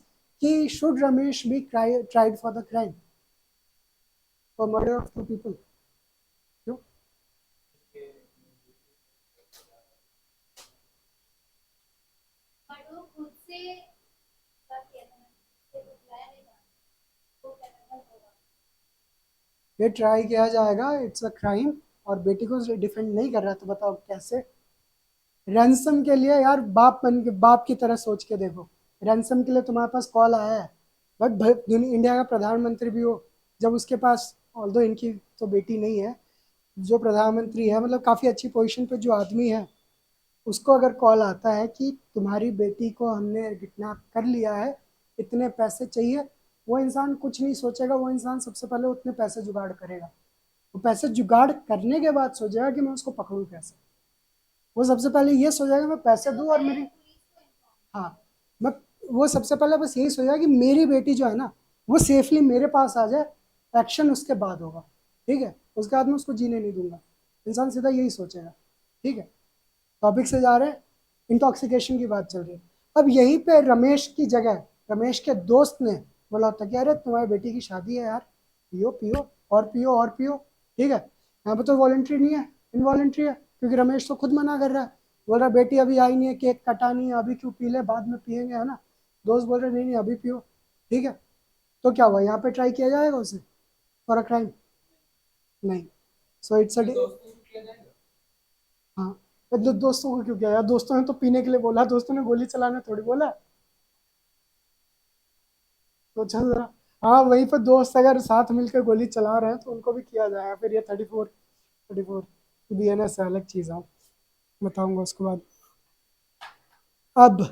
कि should Ramesh B tried for the crime, for murder of 2 people? क्यों? बट वो खुद से कर किया था ना, उससे कुछ लाया नहीं था, वो क्या करना होगा। ये ट्राई किया जाएगा, इट्स अ क्राइम, और बेटी को डिफेंड नहीं कर रहा, तो बताओ कैसे? रैंसम के लिए यार, बाप बन के, बाप की तरह सोच के देखो, रैंसम के लिए तुम्हारे पास कॉल आया है, बट इंडिया का प्रधानमंत्री भी हो, जब उसके पास, ऑल्दो इनकी तो बेटी नहीं है, जो प्रधानमंत्री है, मतलब काफ़ी अच्छी पोजीशन पे जो आदमी है, उसको अगर कॉल आता है कि तुम्हारी बेटी को हमने किडनैप कर लिया है, इतने पैसे चाहिए, वो इंसान कुछ नहीं सोचेगा, वो इंसान सबसे पहले उतने पैसे जुगाड़ करेगा। वो पैसे जुगाड़ करने के बाद सोचेगा कि मैं उसको पकड़ूं कैसे। वो सबसे पहले ये सोचेगा मैं पैसे दूं और मेरी, हाँ, मैं, वो सबसे पहले बस यही सोचेगा कि मेरी बेटी जो है ना, वो सेफली मेरे पास आ जाए, एक्शन उसके बाद होगा। ठीक है, उसके बाद मैं उसको जीने नहीं दूंगा। इंसान सीधा यही सोचेगा। ठीक है, टॉपिक से जा रहे हैं, इंटॉक्सिकेशन की बात चल रही है। अब यहीं पे रमेश की जगह रमेश के दोस्त ने बोला था कि अरे तुम्हारी बेटी की शादी है यार, पियो पियो और पियो और पियो। ठीक है, यहाँ पे तो वॉलेंट्री नहीं है, इनवॉलेंट्री है, क्योंकि रमेश तो खुद मना कर रहा है, बोल रहा बेटी अभी आई नहीं है, केक कटा नहीं है, अभी क्यों पी ले, बाद में पियेंगे, है ना। दोस्त बोल रहे नहीं नहीं अभी पियो। ठीक है, तो क्या हुआ, यहाँ पे ट्राई किया जाएगा उसे फॉर अ क्राइम? नहीं। सो इट्स अ, हाँ, तो दोस्तों को क्यों किया यार, दोस्तों ने तो पीने के लिए बोला, दोस्तों ने गोली चलाने थोड़ी बोला। तो चल रहा, हाँ वहीं पर दोस्त अगर साथ मिलकर गोली चला रहे हैं तो उनको भी किया जाएगा फिर। ये 34 BNS है, अलग चीज़ है, बताऊंगा उसके बाद। अब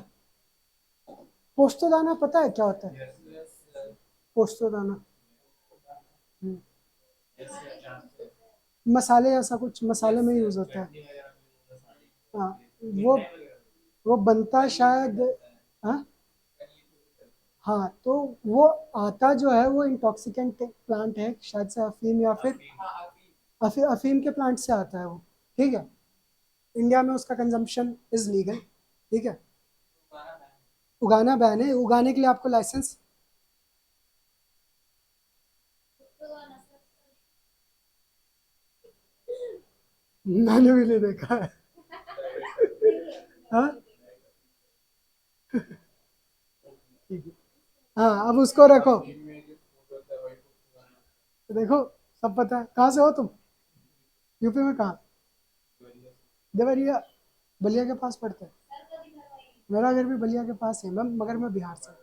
पोस्तो दाना पता है क्या होता है? पोस्तो दाना, हम्म, मसाले ऐसा कुछ, मसाले में यूज होता है। हाँ, वो वो बनता शायद, हाँ, हाँ, तो वो आता जो है वो इंटॉक्सिकेंट प्लांट है, शायद से अफीम या फिर अफीम के प्लांट से आता है वो। ठीक है, इंडिया में उसका कंजम्पशन इज लीगल। ठीक है, उगाना बैन है, उगाने के लिए आपको लाइसेंस, मैंने भी नहीं देखा है। हाँ, ठीक है, हाँ, अब उसको रखो। देखो, सब पता है। कहाँ से हो तुम? यूपी में कहाँ? देवरिया, बलिया के पास पड़ता है। मेरा घर भी बलिया के पास है, मैं मगर मैं बिहार से हूँ।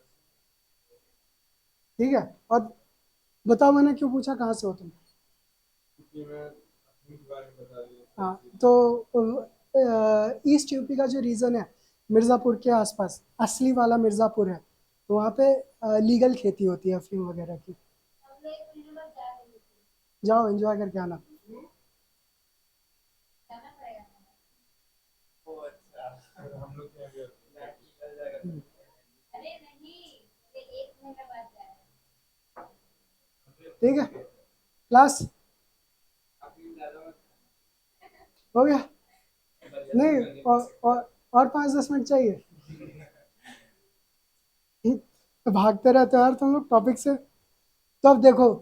ठीक है, और बताओ मैंने क्यों पूछा कहाँ से हो तुम? हाँ, तो ईस्ट यूपी का जो रीजन है, मिर्ज़ापुर के आसपास, असली वाला मिर्ज़ापुर है, तो वहाँ पे लीगल खेती होती है अफीम वगैरह की। जाओ एंजॉय करके आना। हम्म, ठीक है, क्लास हो गया? नहीं, और 5-10 मिनट चाहिए? तो भागते रहते हो यार तुम लोग टॉपिक से। तो अब देखो,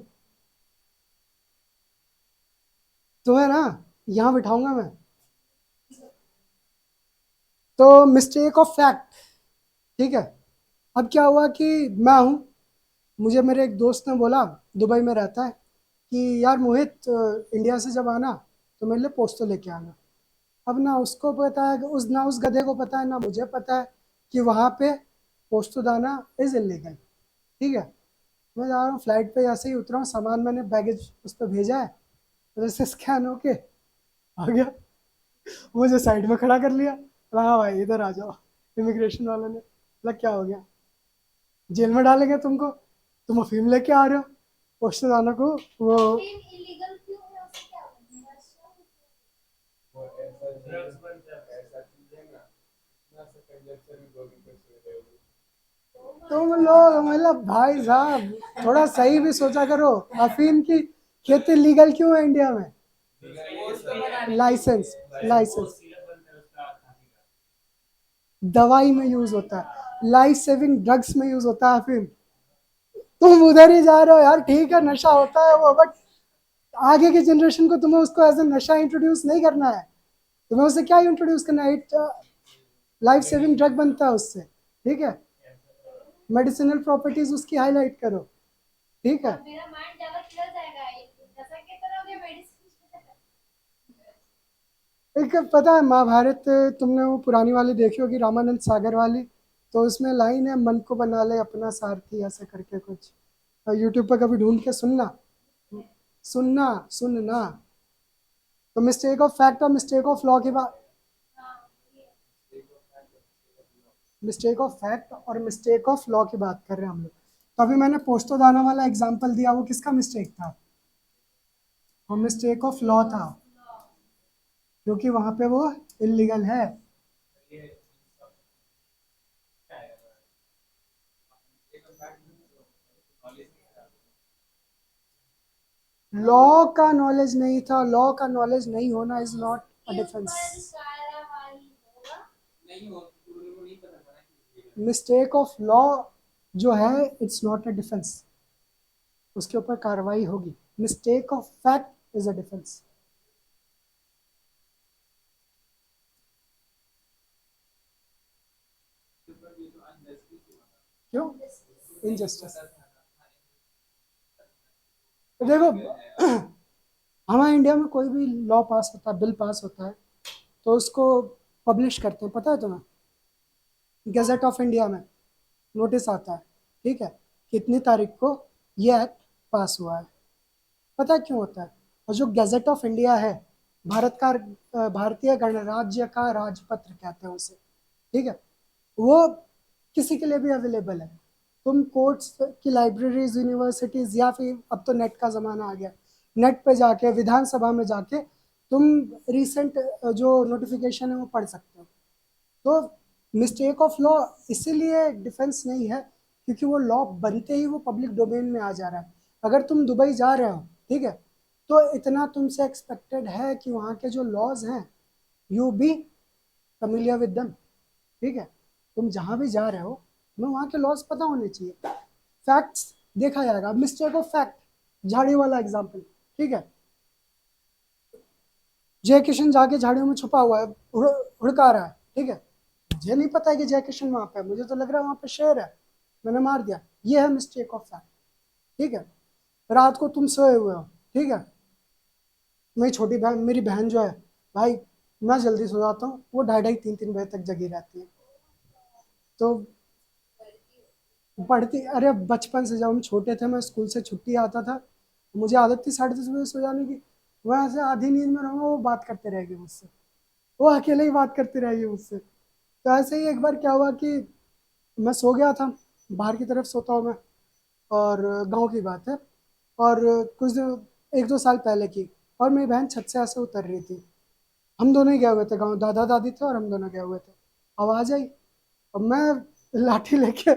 तुम्हें ना यहाँ बिठाऊंगा मैं, तो मिस्टेक ऑफ फैक्ट। ठीक है, अब क्या हुआ कि मैं हूँ, मुझे मेरे एक दोस्त ने बोला, दुबई में रहता है, कि यार मोहित, इंडिया से जब आना तो मेरे लिए पोस्तो लेके आना। अब ना उसको पता है, ना उस गधे को पता है, ना मुझे पता है कि वहाँ पे पोस्तो दाना इज इलीगल। ठीक है, मैं जा रहा हूँ फ्लाइट पे, ऐसे ही उतरा हूँ, सामान मैंने बैगेज उस पर भेजा है, उधर से स्कैन होके आ गया, मुझे साइड में खड़ा कर लिया, बोला, हाँ भाई इधर आ जाओ। इमिग्रेशन वालों ने बोला क्या हो गया, जेल में डालेंगे तुमको, तुम अफीम लेके आ रहे हो पोस्तो दाना को, वो इलीगल क्यों है, उससे क्या तुम लोग मतलब भाई साहब थोड़ा सही भी सोचा करो। अफीम की खेती लीगल क्यों है इंडिया में? लाइसेंस, लाइसेंस, दवाई में यूज होता है, लाइफ सेविंग ड्रग्स में यूज होता है अफीम। तुम उधर ही जा रहे हो यार, ठीक है नशा होता है वो, बट आगे की जनरेशन को तुम्हें उसको एज ए नशा इंट्रोड्यूस नहीं करना है। तुम्हें उसे क्या इंट्रोड्यूस करना है, लाइफ सेविंग ड्रग बनता है उससे। ठीक है, मेडिसिनल प्रॉपर्टीज उसकी हाईलाइट करो। ठीक है, मेरा माइंड ज्यादा खुल जाएगा, जैसा कि करोगे मेडिसिन। एक पता है महाभारत, तुमने वो पुरानी वाली देखी होगी, रामानंद सागर वाली, तो उसमें लाइन है, मन को बना ले अपना सारथी, ऐसे करके कुछ। यूट्यूब पर कभी ढूंढ के सुनना, सुनना, सुनना। तो मिस्टेक ऑफ फैक्ट और मिस्टेक ऑफ लॉ की बात, हाँ ये मिस्टेक ऑफ फैक्ट और मिस्टेक ऑफ लॉ की बात कर रहे हैं हम लोग। तो अभी मैंने पोस्टोदाना वाला एग्जांपल दिया, वो किसका मिस्टेक था? वो मिस्टेक ऑफ लॉ था, क्योंकि वहां पे वो इलीगल है। ये सब क्या है, एक फैक्ट नॉलेज नहीं है। लॉ का नॉलेज नहीं था, लॉ का नॉलेज नहीं होना इज नॉट अ के डिफेंस। ऊपर कार्रवाई होगा। नहीं हो तो उनको नहीं पता था ना कि ये मिस्टेक ऑफ लॉ जो है इट्स नॉट अ डिफेंस, उसके ऊपर कार्रवाई होगी। Mistake of fact is a defence. ऊपर ये तो अनजस्टिस हुआ था। क्यों? Injustice. इनजस्टिस। पता था ना, देखो हमारे इंडिया में कोई भी लॉ पास होता है, बिल पास होता है, तो उसको पब्लिश करते हैं, पता है तुम्हें? गैजेट ऑफ इंडिया में नोटिस आता है, ठीक है, कितनी तारीख को ये एक्ट पास हुआ है। पता है क्यों होता है? और जो गैजेट ऑफ इंडिया है, भारत का भारतीय गणराज्य का राजपत्र कहते हैं उसे, ठीक है, वो किसी के लिए भी अवेलेबल है। तुम कोर्ट्स की लाइब्रेरीज, यूनिवर्सिटीज, या फिर अब तो नेट का ज़माना आ गया, नेट पे जाके विधानसभा में जाके तुम रिसेंट जो नोटिफिकेशन है वो पढ़ सकते हो। तो मिस्टेक ऑफ लॉ इसीलिए डिफेंस नहीं है, क्योंकि वो लॉ बनते ही वो पब्लिक डोमेन में आ जा रहा है। अगर तुम दुबई जा रहे हो, ठीक है, तो इतना तुमसे एक्सपेक्टेड है कि वहाँ के जो लॉज हैं you be familiar with them, ठीक है। तुम जहाँ भी जा रहे हो तुम्हें वहाँ के लॉज पता होने चाहिए, फैक्ट्स देखा जाएगा। मिस्टेक ऑफ फैक्ट, झाड़ी वाला एग्जाम्पल, ठीक है, जय किशन जाके झाड़ियों में छुपा हुआ है, हुड़का रहा है, ठीक है, मुझे नहीं पता है कि जय किशन वहां पे है, मुझे तो लग रहा है वहां पे शेर है, मैंने मार दिया। ये है मिस्टेक ऑफ फैक्ट, ठीक है। रात को तुम सोए हुए हो, ठीक है, मेरी छोटी बहन, मेरी बहन जो है, भाई मैं जल्दी सो जाता हूँ, वो 2:30 3 3 बजे तक जगी रहती है। तो पढ़ती, अरे बचपन से जब हम छोटे थे, मैं स्कूल से छुट्टी आता था, मुझे आदत थी 10:30 बजे सो जाने की। वहां से आधी नींद में रहूंगा, वो बात करते रहेगी मुझसे, वो अकेले ही बात करती रहेगी मुझसे। तो ऐसे ही एक बार क्या हुआ कि मैं सो गया था, बाहर की तरफ सोता हूँ मैं, और गांव की बात है, और कुछ दिन, 1 2 साल पहले की, और मेरी बहन छत से ऐसे उतर रही थी। हम दोनों ही गए हुए थे गाँव, दादा दादी थे और हम दोनों गए हुए थे। आवाज आई और मैं लाठी लेके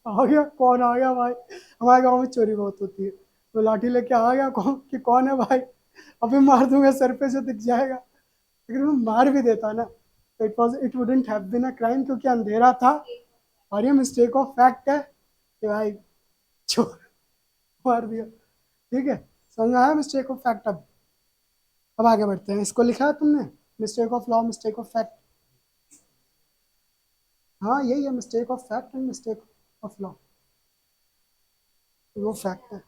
आ गया। कौन आ गया भाई? हमारे गांव में चोरी बहुत होती है, तो लाठी लेके आ गया, कौन है भाई? अभी मार दूंगा सर पे जो दिख जाएगा। लेकिन मैं मार भी देता ना, तो it wouldn't have been a crime, क्योंकि अंधेरा था। और ये मिस्टेक ऑफ फैक्ट है कि भाई चोर मार दिया, ठीक है। समझ में आया मिस्टेक ऑफ फैक्ट? अब आगे बढ़ते हैं। इसको लिखा है तुमने, mistake of law, mistake of fact. हाँ यही है, mistake of fact and mistake of law, वो फैक्ट है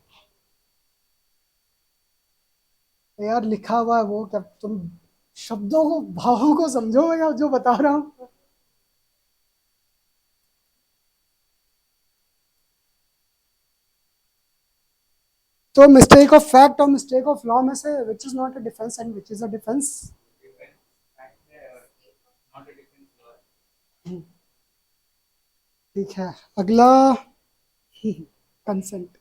यार। लिखा हुआ है वो, क्या तुम शब्दों को, भावों को समझो मैं जो बता रहा हूँ। तो मिस्टेक ऑफ फैक्ट और मिस्टेक ऑफ लॉ में से which is not a defence and which is a defence? Defence fact है और नॉट अ डिफेंस लॉ है। ठीक है, अगला कंसेंट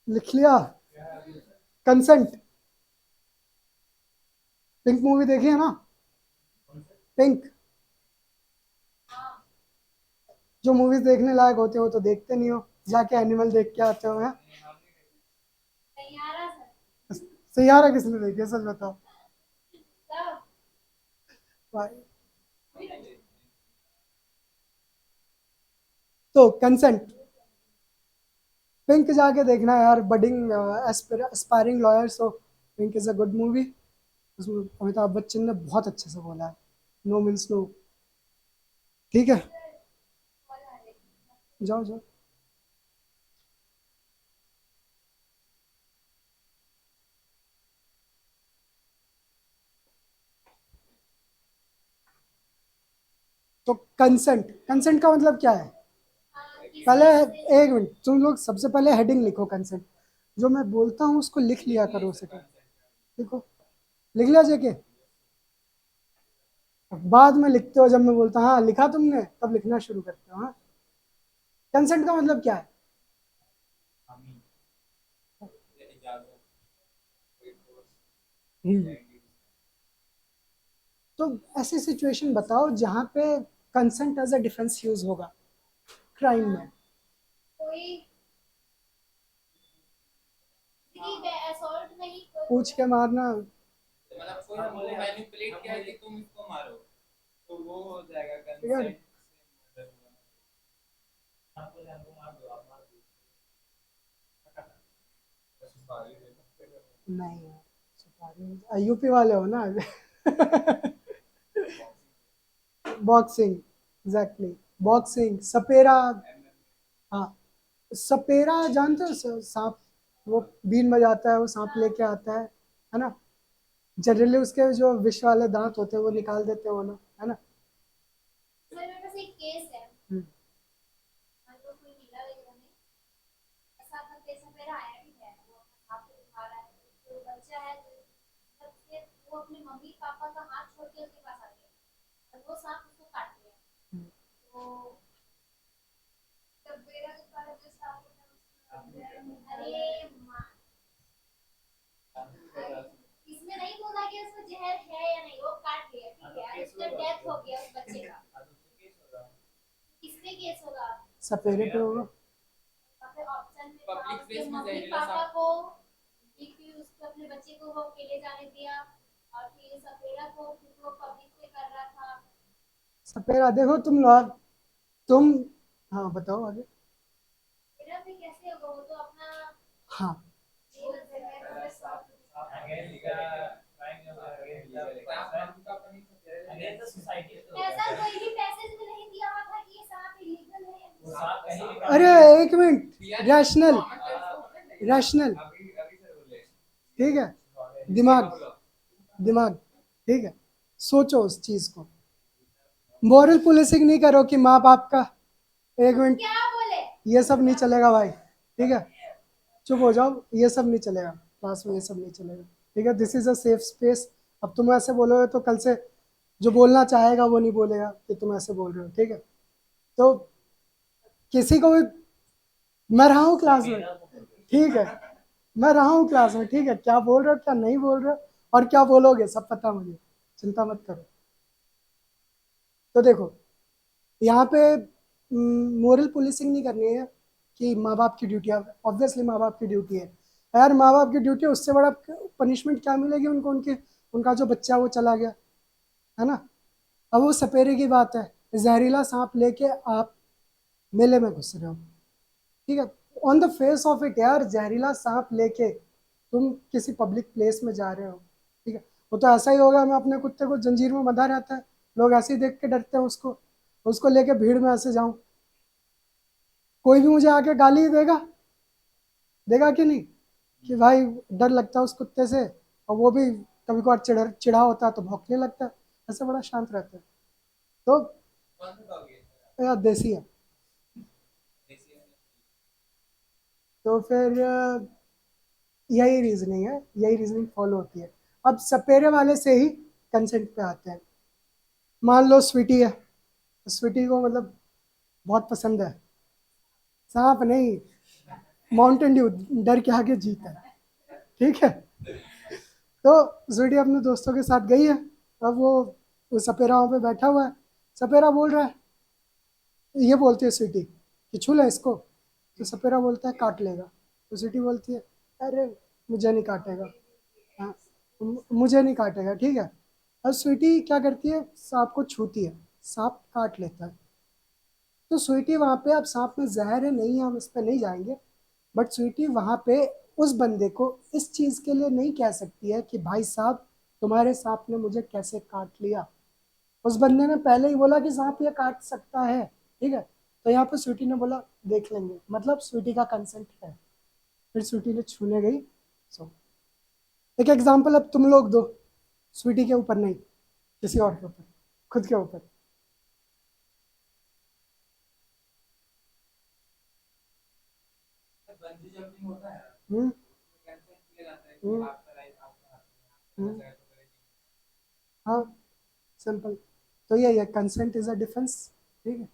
लिख लिया। कंसेंट, पिंक मूवी देखी है ना? पिंक, जो मूवीज देखने लायक होते हो तो देखते नहीं हो, जाके एनिमल देख के आते हो हैं। तैयारा सर सैयारा किसने देखी है, सच बताओ सब भाई। तो कंसेंट, पिंक जाके देखना यार, बडिंग एस्पायरिंग लॉयर्स हो, pink is a good movie. उसमें अमिताभ बच्चन ने बहुत अच्छे से बोला है, नो मीन्स नो, ठीक है। जाओ जाओ। तो कंसेंट, कंसेंट का मतलब क्या है? पहले, एक मिनट, तुम लोग सबसे पहले हेडिंग लिखो कंसेंट। जो मैं बोलता हूँ उसको लिख लिया करो सेकंड। देखो, लिख लिया जेके? बाद में लिखते हो जब मैं बोलता हूँ हाँ लिखा तुमने, तब लिखना शुरू करते हो। हाँ, कंसेंट का मतलब क्या है? हामी, ये इजाजत, कोई फोर्स, हम्म। तो ऐसी सिचुएशन बताओ जहाँ पे consent as a defence use होगा क्राइम में। कोई असॉल्ट नहीं, कोई पूछ के मारना। मतलब कोई हमको मैनिपुलेट किया है कि तुम इसको मारो, तो वो हो जाएगा ठीक है? कंसेंट से मर्डर हुआ। आपको जानको मार दो, आप मार दो, बस सुपारी दे दो। नहीं, यूपी वाले हो ना। बॉक्सिंग, एग्जैक्टली, बॉक्सिंग, सपेरा। हाँ, सपेरा जानते हो? सांप, वो बीन बजाता है, वो सांप लेके आता है ना? जनरली उसके जो विष वाले दांत होते हैं वो निकाल देते हैं वो लोग, है ना? सर मेरे पास एक केस है। हम्म। मान लो कोई नीला वगैरह में ऐसा था, केस मेरा आया भी है, वो अपना सांप को दिखा रहा है, तो बच्चा है जो मतलब उसके वो अपने मम्मी पापा का हाथ छोड़ के उसके पास आ गया और वो सांप उसको काट लिया। तो तब मेरा जो था जो सांप होता है अरे माँ, इसमें नहीं बोला कि उसमें जहर है या नहीं, वो काट लिया, ठीक है, उसका डेथ हो गया उस बच्चे का। किसपे केस होगा? सपेरे पे होगा। फिर ऑप्शन में था पब्लिक उसके प्लेस में मम्मी जहरीला पापा सांप। को, कि उसके अपने बच्चे को वो अकेले जाने दिया, और फिर सपेरा को क्योंकि वो पब्लिक पे कर रहा था। सपेरा देखो तुम लोग, तुम, हाँ बताओ आगे। सपेरा भी कैसे होगा, वो तो अपना हाँ, जेल से है, तो सब ऐसा कोई भी पैसेज में नहीं दिया हुआ था कि ये सांप इलीगल है। अरे एक मिनट, रैशनल, रैशनल, ठीक है, दिमाग, दिमाग, ठीक है, सोचो उस चीज को। मॉरल पुलिसिंग नहीं करो कि माँ बाप का, एक मिनट, क्या बोले? ये सब नहीं चलेगा भाई, ठीक है? चुप हो जाओ, ये सब नहीं चलेगा क्लास में, ये सब नहीं चलेगा, ठीक है? This is a safe space. अब तुम ऐसे बोलोगे तो कल से जो बोलना चाहेगा वो नहीं बोलेगा कि तुम ऐसे बोल रहे हो, ठीक है? तो किसी को भी, मैं रहा हूँ क्लास में, ठीक है, मैं रहा हूँ क्लास में, ठीक है? क्या बोल रहे हो, क्या नहीं बोल रहे हो, और क्या बोलोगे सब पता मुझे, चिंता मत करो। तो देखो, यहाँ पे मोरल पुलिसिंग नहीं करनी है कि माँ बाप की ड्यूटी है, ऑब्वियसली माँ बाप की ड्यूटी है यार, माँ बाप की ड्यूटी है, उससे बड़ा पनिशमेंट क्या मिलेगी उनको, उनके, उनका जो बच्चा वो चला गया, है ना? अब वो सपेरे की बात है, जहरीला सांप लेके आप मेले में घुस रहे हो, ठीक है? On the face of it यार, जहरीला सांप लेके तुम किसी पब्लिक प्लेस में जा रहे हो, ठीक है? वो तो ऐसा ही होगा, मैं अपने कुत्ते को जंजीर में बंधा रहता है, लोग ऐसे ही देख के डरते हैं उसको, उसको लेके भीड़ में ऐसे जाऊं, कोई भी मुझे आके गाली देगा, देगा कि नहीं, कि भाई डर लगता है उस कुत्ते से, और वो भी कभी कभार चिढ़ा होता है तो भौंकने लगता है, ऐसे बड़ा शांत रहता है। तो यार देसी है। तो फिर यही रीजनिंग है, यही रीजनिंग फॉलो होती है। अब सपेरे वाले से ही कंसेंट पे आते हैं। मान लो स्वीटी है, स्वीटी को मतलब बहुत पसंद है सांप नहीं, माउंटेन ड्यू, डर के आगे जीता है, ठीक है? तो स्वीटी अपने दोस्तों के साथ गई है, अब वो सपेरा वहाँ पे बैठा हुआ है, सपेरा बोल रहा है, ये बोलती है स्वीटी कि छू ले इसको, तो सपेरा बोलता है काट लेगा, तो स्वीटी बोलती है अरे मुझे नहीं काटेगा, हाँ, मुझे नहीं काटेगा, ठीक है? अब स्वीटी क्या करती है, सांप को छूती है, सांप काट लेता है, तो स्वीटी वहाँ पे, अब सांप में जहर है नहीं है, हम इस पर नहीं जाएंगे, बट स्वीटी वहाँ पे उस बंदे को इस चीज़ के लिए नहीं कह सकती है कि भाई साहब तुम्हारे सांप ने मुझे कैसे काट लिया, उस बंदे ने पहले ही बोला कि सांप ये काट सकता है, ठीक है? तो यहाँ पे स्वीटी ने बोला देख लेंगे, मतलब स्वीटी का कंसेंट है, फिर स्वीटी ने छूने गई। सो एक एग्जांपल अब तुम लोग दो, स्वीटी के ऊपर नहीं, किसी और के ऊपर, खुद के ऊपर। बंजी जंपिंग होता है, हम्म, हम्म, आपका राइट आपका हाथ में, हम्म, आपका चाहे तो करे नहीं। हाँ सिंपल। तो यही है, कंसेंट इज अ डिफेंस। ठीक है।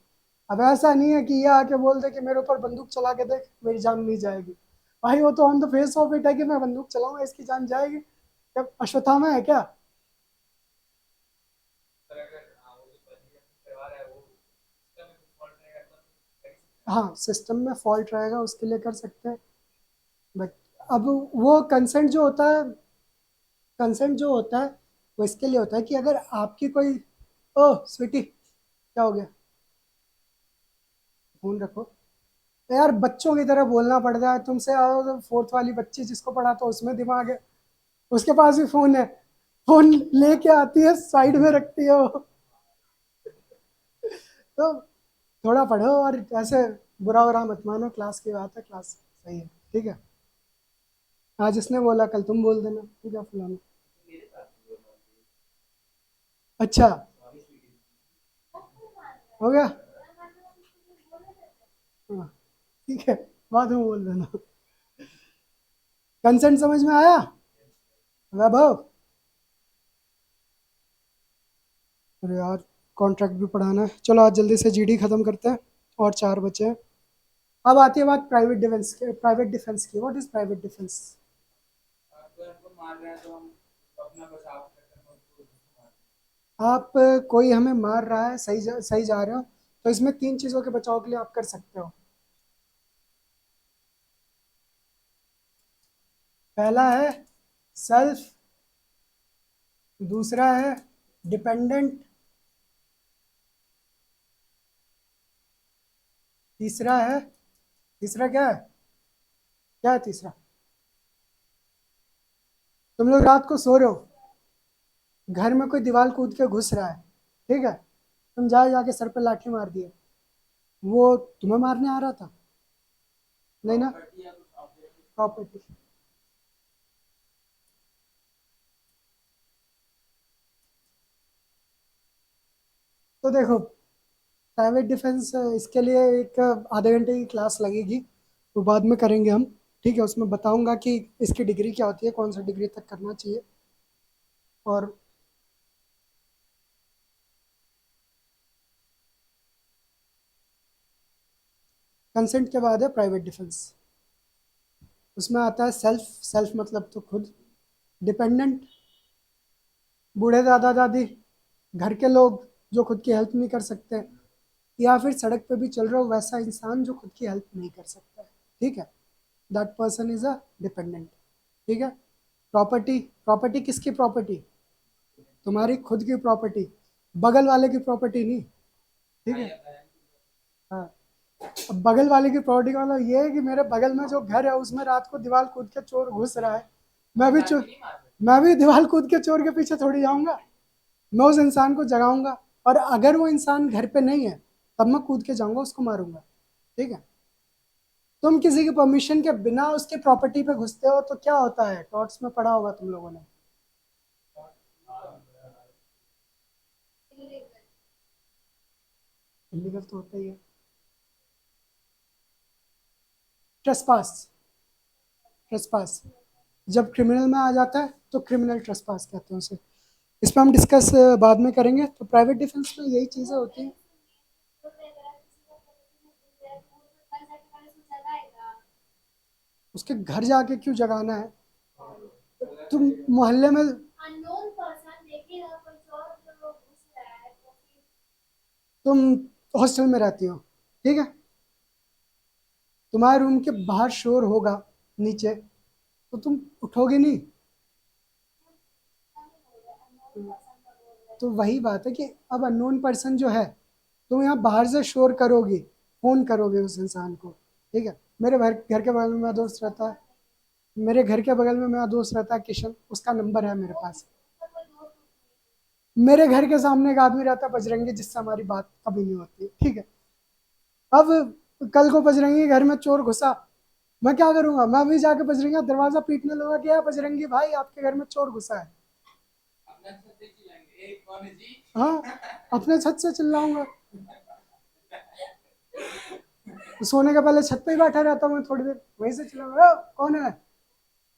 अब ऐसा नहीं है कि ये आके बोल दे कि मेरे ऊपर बंदूक चला के देख मेरी जान नहीं जाएगी। भाई वो तो on the face of it है कि मैं बंदूक चलाऊंगा इसकी जान जाएगी। क्या अश्वत्थामा है क्या? पर अगर वो जो बंदी करवा रहा है वो सिस्टम में कुछ फॉल्ट रहेगा तो कर ही सकता है। हाँ सिस्टम में फॉल्ट रहेगा उसके लिए कर सकते हैं। बट अब वो कंसेंट जो होता है वो इसके लिए होता है कि अगर आपकी कोई, ओ स्वीटी क्या हो गया, फोन रखो। तो यार बच्चों की तरह बोलना पड़ता है तुमसे। फोर्थ वाली बच्ची जिसको पढ़ाता हूँ उसमें दिमाग है, उसके पास भी फोन है, फोन लेके आती है साइड में रखती है वो। तो थोड़ा पढ़ो और ऐसे बुरा बुरा मत मानो, क्लास की बात है, क्लास सही है। ठीक है। आज इसने बोला कल तुम बोल देना, ठीक है फलाना। मेरे साथ भी हुआ था। अच्छा सॉरी स्वीटी। हो गया। हाँ ठीक है, बाद में बोल देना। कंसेंट समझ में आया वैभव? अरे यार कॉन्ट्रैक्ट भी पढ़ाना है, चलो आज जल्दी से जीडी खत्म करते हैं, और 4 बचे हैं। अब आती है बात प्राइवेट डिफेंस की। What is private defence? अगर हमको मार रहा है तो हम अपना बचाव करते हैं, उसको मार। आप कोई हमें मार रहा है, सही जा रहे हो, तो इसमें 3 चीज़ों के बचाव के लिए आप कर सकते हो। पहला है सेल्फ, दूसरा है डिपेंडेंट, तीसरा क्या है? क्या है तीसरा? तुम लोग रात को सो रहे हो, घर में कोई दीवार कूद के घुस रहा है, ठीक है, तुम जाके सर पे लाठी मार दिए, वो तुम्हें मारने आ रहा था? नहीं ना। प्रॉपर्टी या कुछ ऑब्जेक्ट। प्रॉपर्टी। तो देखो प्राइवेट डिफेंस इसके लिए एक आधे घंटे की क्लास लगेगी, वो बाद में करेंगे हम। ठीक है, उसमें बताऊंगा कि इसकी डिग्री क्या होती है, कौन सा डिग्री तक करना चाहिए। और कंसेंट के बाद है प्राइवेट डिफेंस। उसमें आता है सेल्फ, सेल्फ मतलब तो खुद, डिपेंडेंट, बूढ़े दादा दादी, घर के लोग जो खुद की हेल्प नहीं कर सकते, या फिर सड़क पे भी चल रहा हो वैसा इंसान जो खुद की हेल्प नहीं कर सकता है। ठीक है, that person is a dependent. ठीक है। प्रॉपर्टी, प्रॉपर्टी किसकी प्रॉपर्टी? तुम्हारी खुद की प्रॉपर्टी, बगल वाले की प्रॉपर्टी नहीं। ठीक है। हाँ, अब बगल वाले की प्रॉपर्टी का मतलब ये है कि मेरे बगल में जो घर है उसमें रात को दीवार कूद के चोर घुस रहा है, मैं भी चोर, मैं भी दीवार कूद के चोर के पीछे थोड़ी जाऊंगा, मैं उस इंसान को जगाऊंगा, और अगर वो इंसान घर पे नहीं है तब मैं कूद के जाऊंगा उसको मारूंगा। ठीक है। तुम किसी की परमिशन के बिना उसके प्रॉपर्टी पे घुसते हो तो क्या होता है, टॉट्स में पढ़ा होगा तुम लोगों ने। इलीगल तो होता ही है। ट्रेसपास, ट्रेसपास जब क्रिमिनल में आ जाता है तो क्रिमिनल ट्रेसपास कहते हैं उसे। इस पर हम डिस्कस बाद में करेंगे। तो प्राइवेट डिफेंस में यही चीज़ें होती हैं। उसके घर जाके क्यों जगाना है? तुम मोहल्ले में, अननोन पर्सन देखेगा कोई चोर जो घुस रहा है तो फिर तुम हॉस्टल में रहती हो, ठीक है, तुम्हारे रूम के बाहर शोर होगा नीचे, तो तुम उठोगे नहीं? तो वही बात है कि अब अननोन पर्सन जो है, तुम यहाँ बाहर से शोर करोगे, फोन करोगे उस इंसान को। ठीक है, मेरे घर के बगल में मेरा दोस्त रहता है, मेरे घर के बगल में मेरा दोस्त रहता है किशन, उसका नंबर है मेरे पास। मेरे घर के सामने एक आदमी रहता है बजरंगी, जिससे हमारी बात कभी नहीं होती। ठीक है। अब कल को बजरंगी के घर में चोर घुसा, मैं क्या करूंगा? मैं भी जाके बजरंगी का दरवाजा पीटने लगा कि यार बजरंगी भाई आपके घर में चोर घुसा है। अपना छत से चिल्लाएंगे, ए कौन है जी? हाँ, अपने छत से चिल्लाऊंगा। सोने के पहले छत पे ही बैठा रहता हूँ मैं, थोड़ी देर वहीं से चिल्लाऊंगा, "ओ, कौन है?"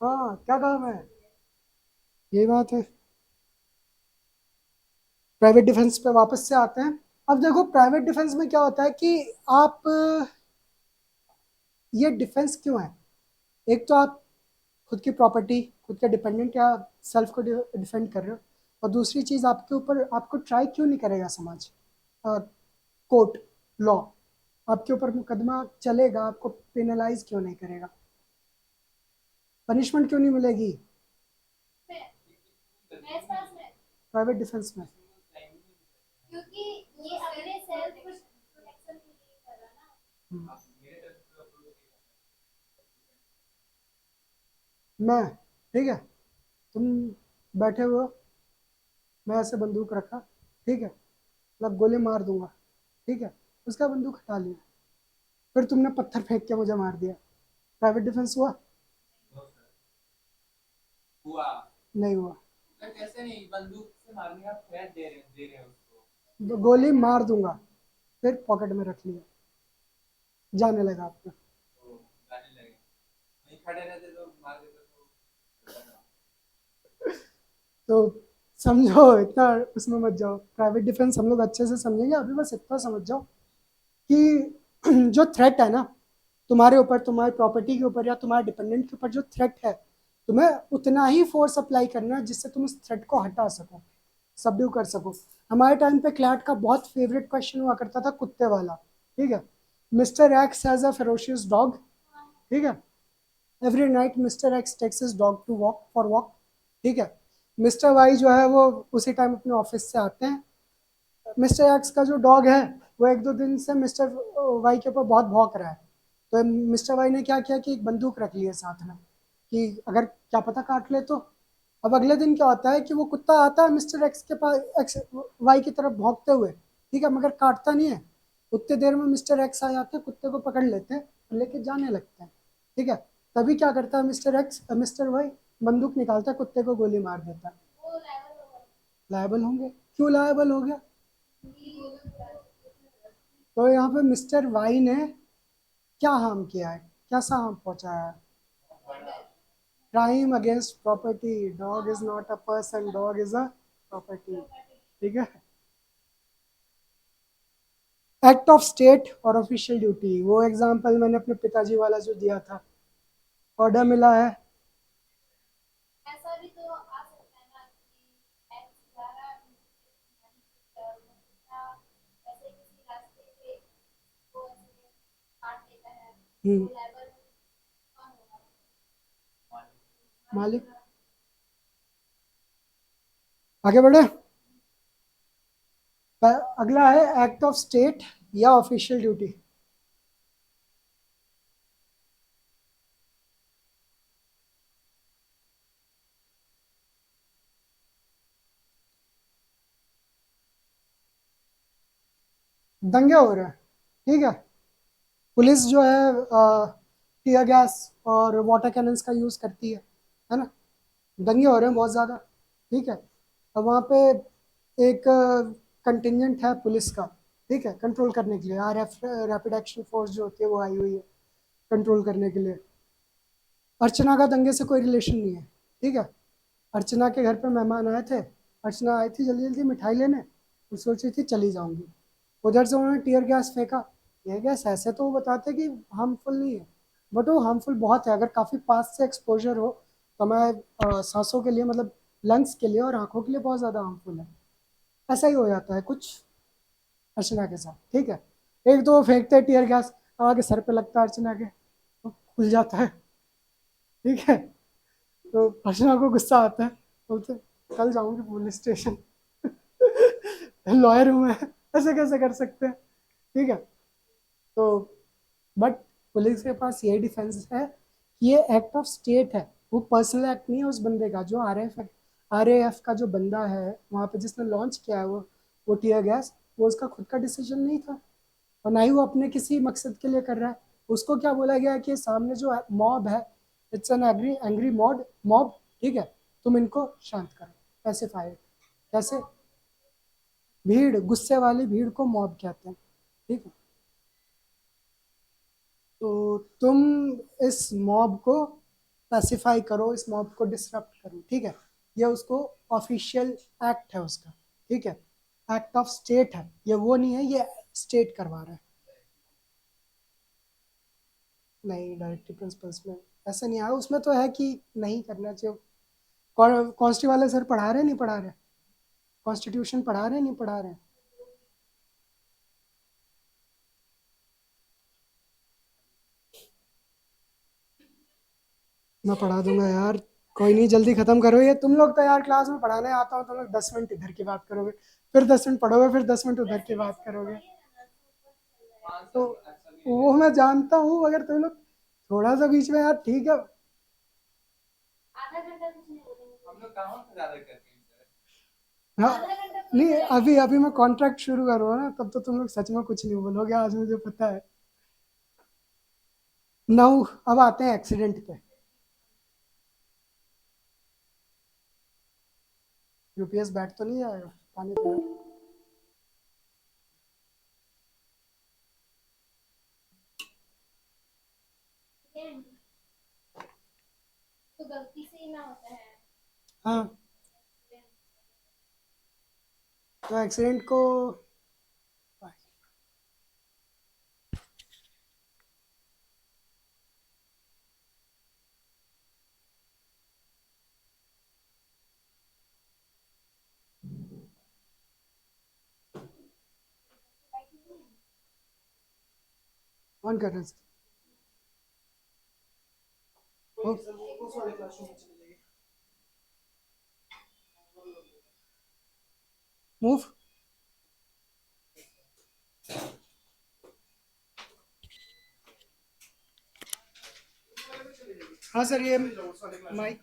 हाँ, क्या काम है, यही बात है। प्राइवेट डिफेंस पे वापस से आते हैं। अब देखो प्राइवेट डिफेंस में क्या होता है कि आप ये डिफेंस क्यों है, एक तो आप खुद की प्रॉपर्टी, खुद के डिपेंडेंट या सेल्फ को डिफेंड कर रहे हो, और दूसरी चीज आपके ऊपर, आपको ट्राई क्यों नहीं करेगा समाज, कोर्ट, लॉ, आपके ऊपर मुकदमा चलेगा, आपको पेनलाइज क्यों नहीं करेगा, पनिशमेंट क्यों नहीं मिलेगी मैं इस पास में, प्राइवेट डिफेंस में। क्योंकि ये अपने सेल्फ प्रोटेक्शन के लिए कर रहा है ना। हम्म। मेरे तरफ से अप्रोच नहीं मैं, ठीक है, तुम बैठे हुए हो, मैं ऐसे बंदूक रखा, ठीक है, मतलब गोली मार दूंगा, ठीक है, उसका बंदूक हटा लिया, फिर तुमने पत्थर फेंक के मुझे मार दिया, प्राइवेट डिफेंस हुआ? करता हुआ। नहीं हुआ। सर कैसे नहीं, बंदूक से मारने का थ्रेट दे रहे हैं उसको। गोली मार दूंगा, फिर पॉकेट में रख लिया, जाने लगा आपका। तो जाने लगे, नहीं खड़े रहते तो मार देते तो। तो समझो, इतना उसमें मत जाओ, प्राइवेट डिफेंस हम लोग अच्छे से समझेंगे, अभी बस इतना समझ जाओ कि जो थ्रेट है ना तुम्हारे ऊपर, तुम्हारी प्रॉपर्टी के ऊपर या तुम्हारे डिपेंडेंट के ऊपर, जो थ्रेट है, तुम्हें उतना ही फोर्स अप्लाई करना है जिससे तुम उस थ्रेट को हटा सको, सबड्यू कर सको। हमारे टाइम पे क्लैट का बहुत फेवरेट क्वेश्चन हुआ करता था, कुत्ते वाला, ठीक है, mister X has a ferocious dog, ठीक है, every night mister X takes his dog to walk for walk, ठीक है, मिस्टर वाई जो है वो उसी टाइम अपने ऑफिस से आते हैं, मिस्टर एक्स का जो डॉग है वो एक दो दिन से मिस्टर वाई के ऊपर बहुत भौंक रहा है, तो मिस्टर वाई ने क्या किया कि एक बंदूक रख ली है साथ में, कि अगर क्या पता काट ले तो। अब अगले दिन क्या होता है कि वो कुत्ता आता है मिस्टर एक्स के पास, एक्स वाई की तरफ भौंकते हुए, ठीक है, मगर काटता नहीं है, उतने देर में मिस्टर एक्स आ जाते हैं, कुत्ते को पकड़ लेते हैं और लेके जाने लगते हैं, ठीक है, तभी क्या करता है मिस्टर एक्स, मिस्टर वाई बंदूक निकालता है, कुत्ते को गोली मार देता है। वो लेवल होगा। लायबल होंगे, क्यों लायबल हो गया? क्योंकि तो यहाँ पे मिस्टर वाई ने क्या हार्म किया है, कैसा हार्म पहुंचाया है? Crime against property, dog is not a person, dog is a property, ठीक है। एक्ट ऑफ स्टेट और ऑफिशियल ड्यूटी, वो एग्जांपल मैंने अपने पिताजी वाला जो दिया था, ऑर्डर मिला है, ऐसा भी तो आ सकता है ना कि एक्स द्वारा ऐसे किसी रास्ते पे वो ऐसे काट लेता है, तो लेवल कौन होगा? मालिक। आगे बढ़े, अगला है एक्ट ऑफ स्टेट या ऑफिशियल ड्यूटी। दंगे हो रहे हैं, ठीक है, पुलिस जो है टीयर गैस और वाटर कैनन्स का यूज करती है ना, दंगे हो रहे हैं बहुत ज़्यादा, ठीक है, अब वहाँ पे एक कंटिजेंट है पुलिस का, ठीक है, कंट्रोल करने के लिए, R F rapid action force जो होती है वो आई हुई है कंट्रोल करने के लिए। अर्चना का दंगे से कोई रिलेशन नहीं है, ठीक है, अर्चना के घर पे मेहमान आए थे, अर्चना आई थी जल्दी जल्दी मिठाई लेने, और सोच रही थी चली जाऊंगी, उधर से उन्होंने टीयर गैस फेंका, टीयर गैस ऐसे तो वो बताते कि हार्मफुल नहीं है, बट वो हार्मफुल बहुत है, अगर काफ़ी पास से एक्सपोजर हो तो हमारे सांसों के लिए, मतलब लंग्स के लिए और आंखों के लिए बहुत ज़्यादा हार्मफुल है। ऐसा ही हो जाता है कुछ अर्चना के साथ, ठीक है, एक दो फेंकते टीयर गैस, आगे सर पे लगता है अर्चना के, तो खुल जाता है, ठीक है, तो अर्चना को गुस्सा आता है, बोलते कल जाऊंगी पुलिस स्टेशन, लॉयर हूँ मैं, ऐसे कैसे कर सकते हैं, ठीक है, तो बट पुलिस के पास ये डिफेंस है कि ये एक्ट ऑफ स्टेट है, वो पर्सनल एक्ट नहीं है उस बंदे का, जो आर ए एफ का जो बंदा है वहाँ पे जिसने लॉन्च किया है वो टीयर गैस, वो उसका खुद का डिसीजन नहीं था, और ना ही वो अपने किसी मकसद के लिए कर रहा है, उसको क्या बोला गया है कि सामने जो मॉब है, it's an angry angry mob, ठीक है, तुम इनको शांत करो, पैसिफाई, कैसे, भीड़, गुस्से वाली भीड़ को मॉब कहते हैं, ठीक है, तो तुम इस मॉब को पैसिफाई करो, इस मॉब को डिसरप्ट करो, ठीक है। ये उसको ऑफिशियल एक्ट है उसका, ठीक है, एक्ट ऑफ स्टेट है ये, वो नहीं है ये स्टेट करवा रहा है। नहीं, डायरेक्टिव प्रिंसिपल्स में ऐसा नहीं आया, उसमें तो है कि नहीं करना चाहिए। कॉन्स्टी वाले सर पढ़ा रहे नहीं पढ़ा रहे, कॉन्स्टिट्यूशन पढ़ा रहे नहीं पढ़ा रहे? मैं पढ़ा दूंगा यार, कोई नहीं, जल्दी खत्म करो ये। तुम लोग तो यार क्लास में पढ़ाने आता हो, तुम लोग 10 मिनट इधर की बात करोगे, फिर 10 मिनट पढ़ोगे, फिर 10 मिनट उधर की बात करोगे। तो वो मैं जानता हूँ, अगर तुम लोग थोड़ा सा बीच में यार, ठीक है। आधा घंटा कुछ नहीं बोलेंगे। हम लोग काम ज्यादा करते हैं सर। हाँ, आधा घंटा कोई नहीं बोलेगा अभी अभी मैं कॉन्ट्रैक्ट शुरू करूँगा ना, तब तो तुम लोग सच में कुछ नहीं बोलोगे, आज मुझे पता है। नाउ अब आते हैं एक्सीडेंट पे। यूपीएस बैठ तो नहीं जाएगा पानी पे? नहीं। तो गलती से ही ना होता है। हाँ, तो एक्सीडेंट को ऑन कर रहे हैं सर। मूव। हाँ सर, ये माइक